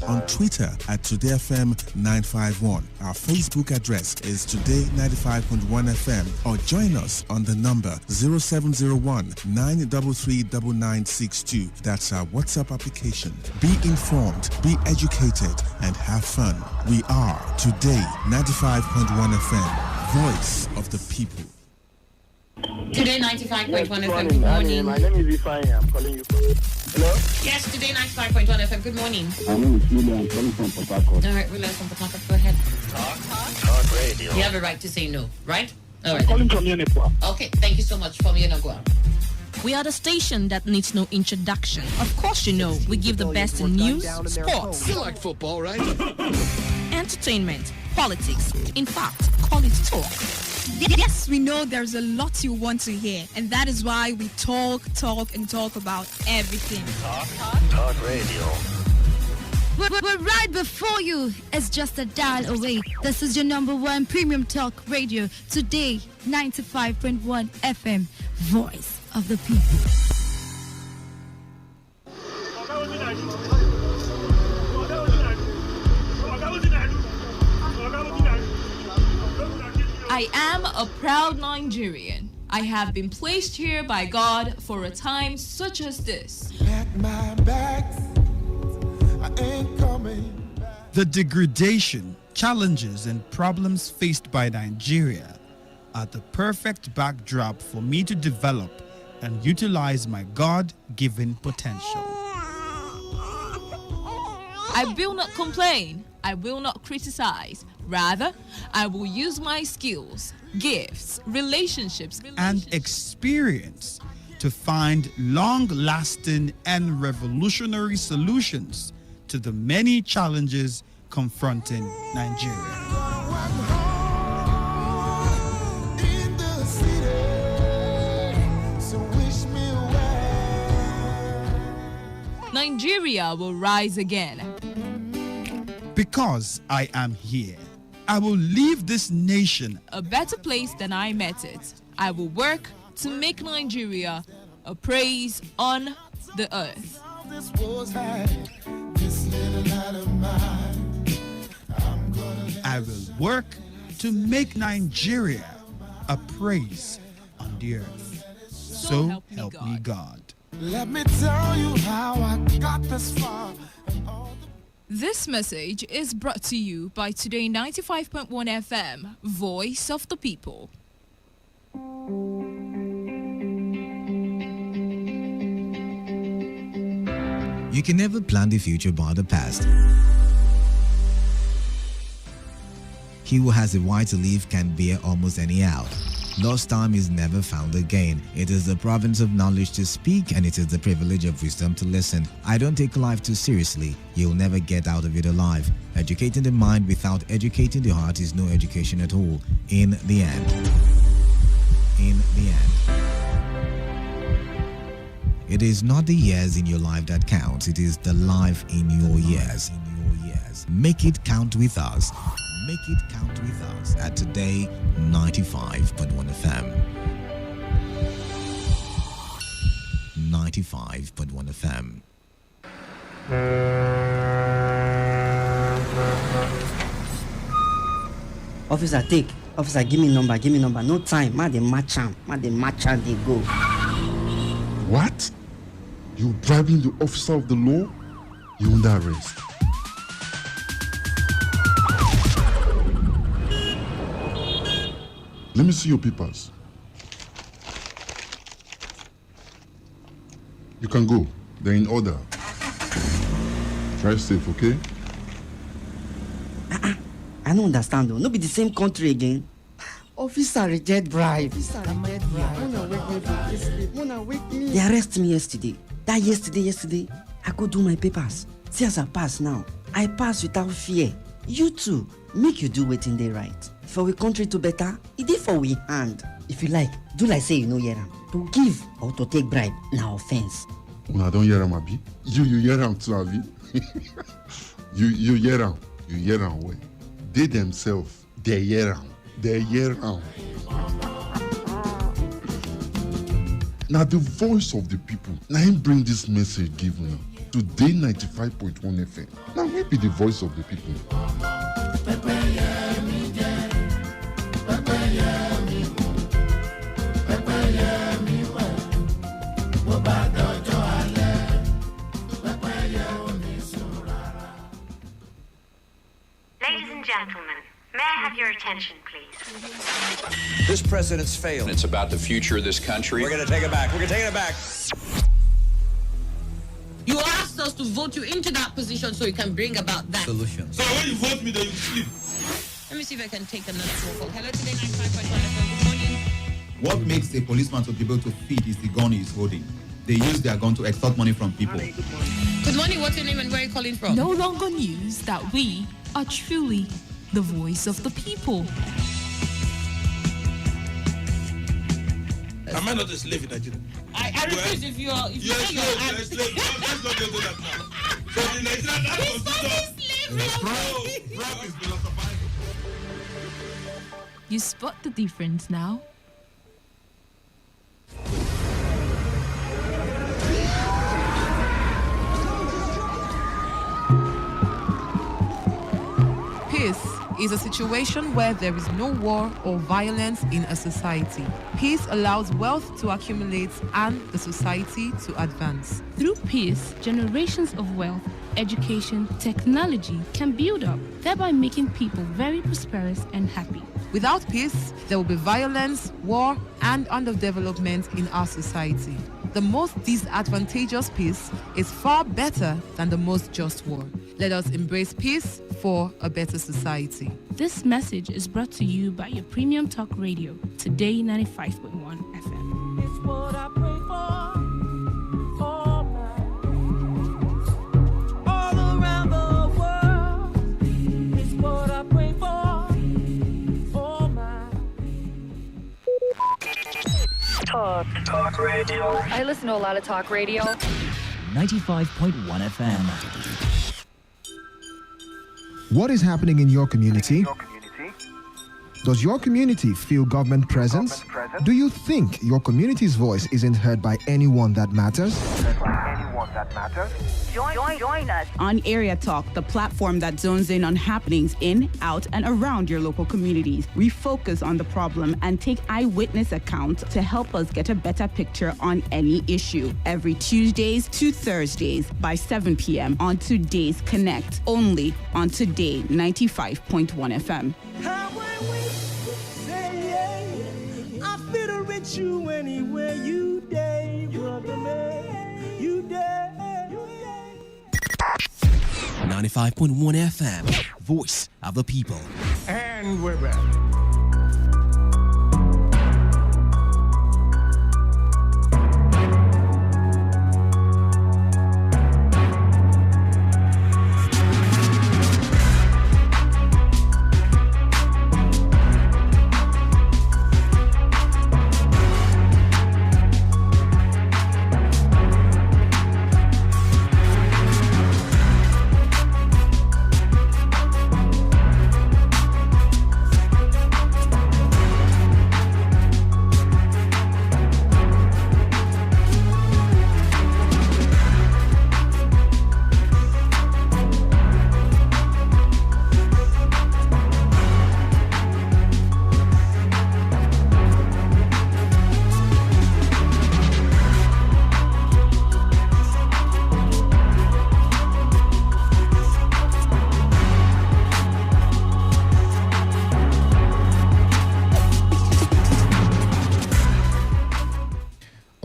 on Twitter at TodayFM951. Our Facebook address is Today95.1 FM, or join us on the number 0701-933-9962. That's our WhatsApp application. Be informed, be educated, and have fun. We are Today 95.1 FM, voice of the people. Today 95.1 FM, good morning. My name is Ifeanyi. I'm calling you from... Hello? Yes, Today 95.1 FM, good morning. My name is William. I'm calling from Port Harcourt. All right, William from Port Harcourt, go ahead. Talk radio. You have a right to say no, right? All right. I'm calling from Unipua. Okay, thank you so much from Yenagua. We are the station that needs no introduction. Of course, you know, we give the best in news, sports. You like football, right? Entertainment, politics. In fact, call it talk. Yes, we know there's a lot you want to hear, and that is why we talk about everything. Talk radio. We're right before you. It's just a dial away. This is your number one premium talk radio. Today, 95.1 FM, voice of the people. I am a proud Nigerian. I have been placed here by God for a time such as this. The degradation, challenges, and problems faced by Nigeria are the perfect backdrop for me to develop and utilize my God-given potential. I will not complain. I will not criticize. Rather, I will use my skills, gifts, relationships, and experience to find long-lasting and revolutionary solutions to the many challenges confronting Nigeria. Nigeria will rise again. Because I am here, I will leave this nation a better place than I met it. I will work to make Nigeria a praise on the earth. I will work to make Nigeria a praise on the earth. So help me God. Let me tell you how I got this far. This message is brought to you by Today 95.1 FM, Voice of the People. You can never plan the future by the past. He who has a right to live can bear almost any out. Lost time is never found again. It is the province of knowledge to speak, and it is the privilege of wisdom to listen. I don't take life too seriously. You'll never get out of it alive. Educating the mind without educating the heart is no education at all. In the end. It is not the years in your life that counts. It is the life in your years. Make it count with us. Make it count with us at Today 95.1 FM. 95.1 FM. Officer, take. Officer, give me number. No time. Ma, they match am, they go. What? You bribing the officer of the law? You under arrest. Let me see your papers. You can go. They're in order. Drive safe, okay? I don't understand though. No be the same country again. Officer reject bribe. They arrested me yesterday. That yesterday, I go do my papers. See as I pass now. I pass without fear. You too, make you do wetin dey right. For we country to better, it dey for we hand. If you like, do like say you no hear am. To give or to take bribe, na offense. Una don hear am, abi? You hear am too, abi? You hear am. You hear am well. They themselves, they hear am. Now the voice of the people. Now him bring this message give una. Today 95.1 FM. Now we be the voice of the people. Ladies and gentlemen, may I have your attention, please? This president's failed. It's about the future of this country. We're going to take it back. You asked us to vote you into that position so you can bring about that solution. So when you vote me, then you sleep. Let me see if I can take another phone call. Hello, Today 95.1 FM. Good morning. What makes a policeman to be able to feed is the gun he's holding. They use their gun to extort money from people. Good morning. What's your name and where are you calling from? No longer news that we are truly the voice of the people. Am I not a slave in Nigeria? I refuse if you are. If You're you a slave. Let's not get to that now. So the Nigerian You spot the difference now? Peace is a situation where there is no war or violence in a society. Peace allows wealth to accumulate and the society to advance. Through peace, generations of wealth, education, technology can build up, thereby making people very prosperous and happy. Without peace, there will be violence, war, and underdevelopment in our society. The most disadvantageous peace is far better than the most just war. Let us embrace peace for a better society. This message is brought to you by your premium talk radio, Today 95.1 FM. It's what I pray for. All around the world. It's what I pray for. All my Talk radio. I listen to a lot of talk radio. 95.1 FM. What is happening in your community? Does your community feel government presence? Do you think your community's voice isn't heard by anyone that matters? matters? Join us on Area Talk, the platform that zones in on happenings in, out, and around your local communities. We focus on the problem and take eyewitness accounts to help us get a better picture on any issue. Every Tuesdays to Thursdays by 7 p.m. on Today's Connect, only on Today 95.1 FM. I fit with you anywhere you day, brother man. You day. 95.1 FM, voice of the people. And we're back.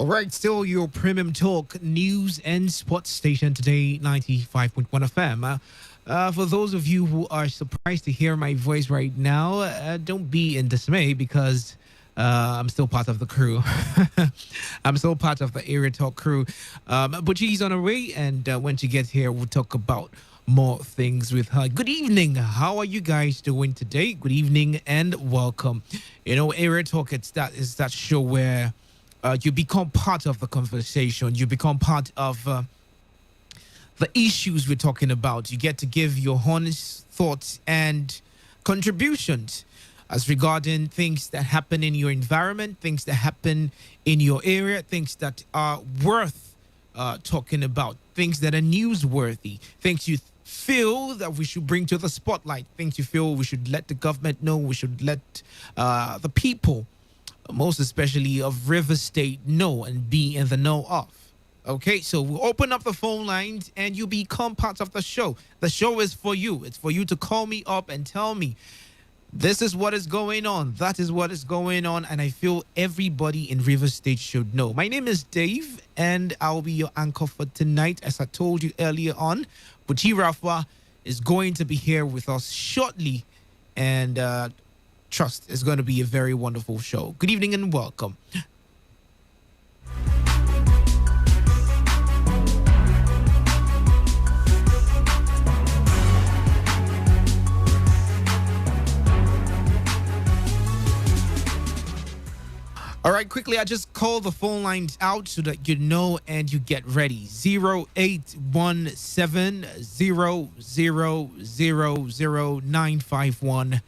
Right, still your premium talk news and sports station today, 95.1 FM. For those of you who are surprised to hear my voice right now, don't be in dismay because I'm still part of the crew. I'm still part of the Area Talk crew. But she's on her way, and when she gets here, we'll talk about more things with her. Good evening. How are you guys doing today? Good evening and welcome. You know, Area Talk, it's that show where you become part of the conversation. You become part of the issues we're talking about. You get to give your honest thoughts and contributions as regarding things that happen in your environment, things that happen in your area, things that are worth talking about, things that are newsworthy, things you feel that we should bring to the spotlight, things you feel we should let the government know, we should let the people, most especially of River State, know and be in the know of. Okay, so we'll open up the phone lines and you become part of the show. The show is for you. It's for you to call me up and tell me, this is what is going on, that is what is going on, and I feel everybody in River State should know. My name is Dave, and I'll be your anchor for tonight. As I told you earlier on, Buchi Rafa is going to be here with us shortly, and trust, it's going to be a very wonderful show. Good evening and welcome. All right, quickly, I just call the phone lines out so that you know and you get ready. 0817-0000951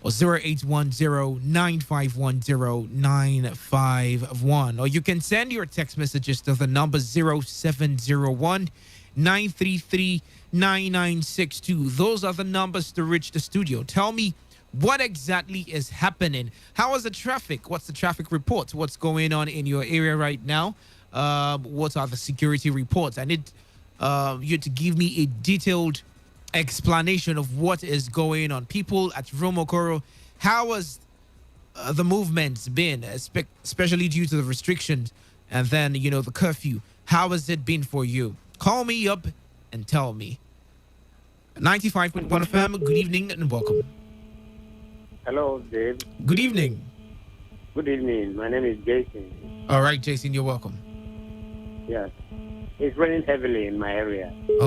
or 0810-951-0951. Or you can send your text messages to the number 0701-933-9962. Those are the numbers to reach the studio. Tell me, what exactly is happening? How is the traffic? What's the traffic reports? What's going on in your area right now? What are the security reports? I need you to give me a detailed explanation of what is going on. People at Romokoro, how has the movements been, especially due to the restrictions and then, you know, the curfew? How has it been for you? Call me up and tell me. 95.1 FM, good evening and welcome. Hello, Dave. Good evening. Good evening. My name is Jason. All right, Jason, you're welcome. Yes. It's raining heavily in my area. Oh.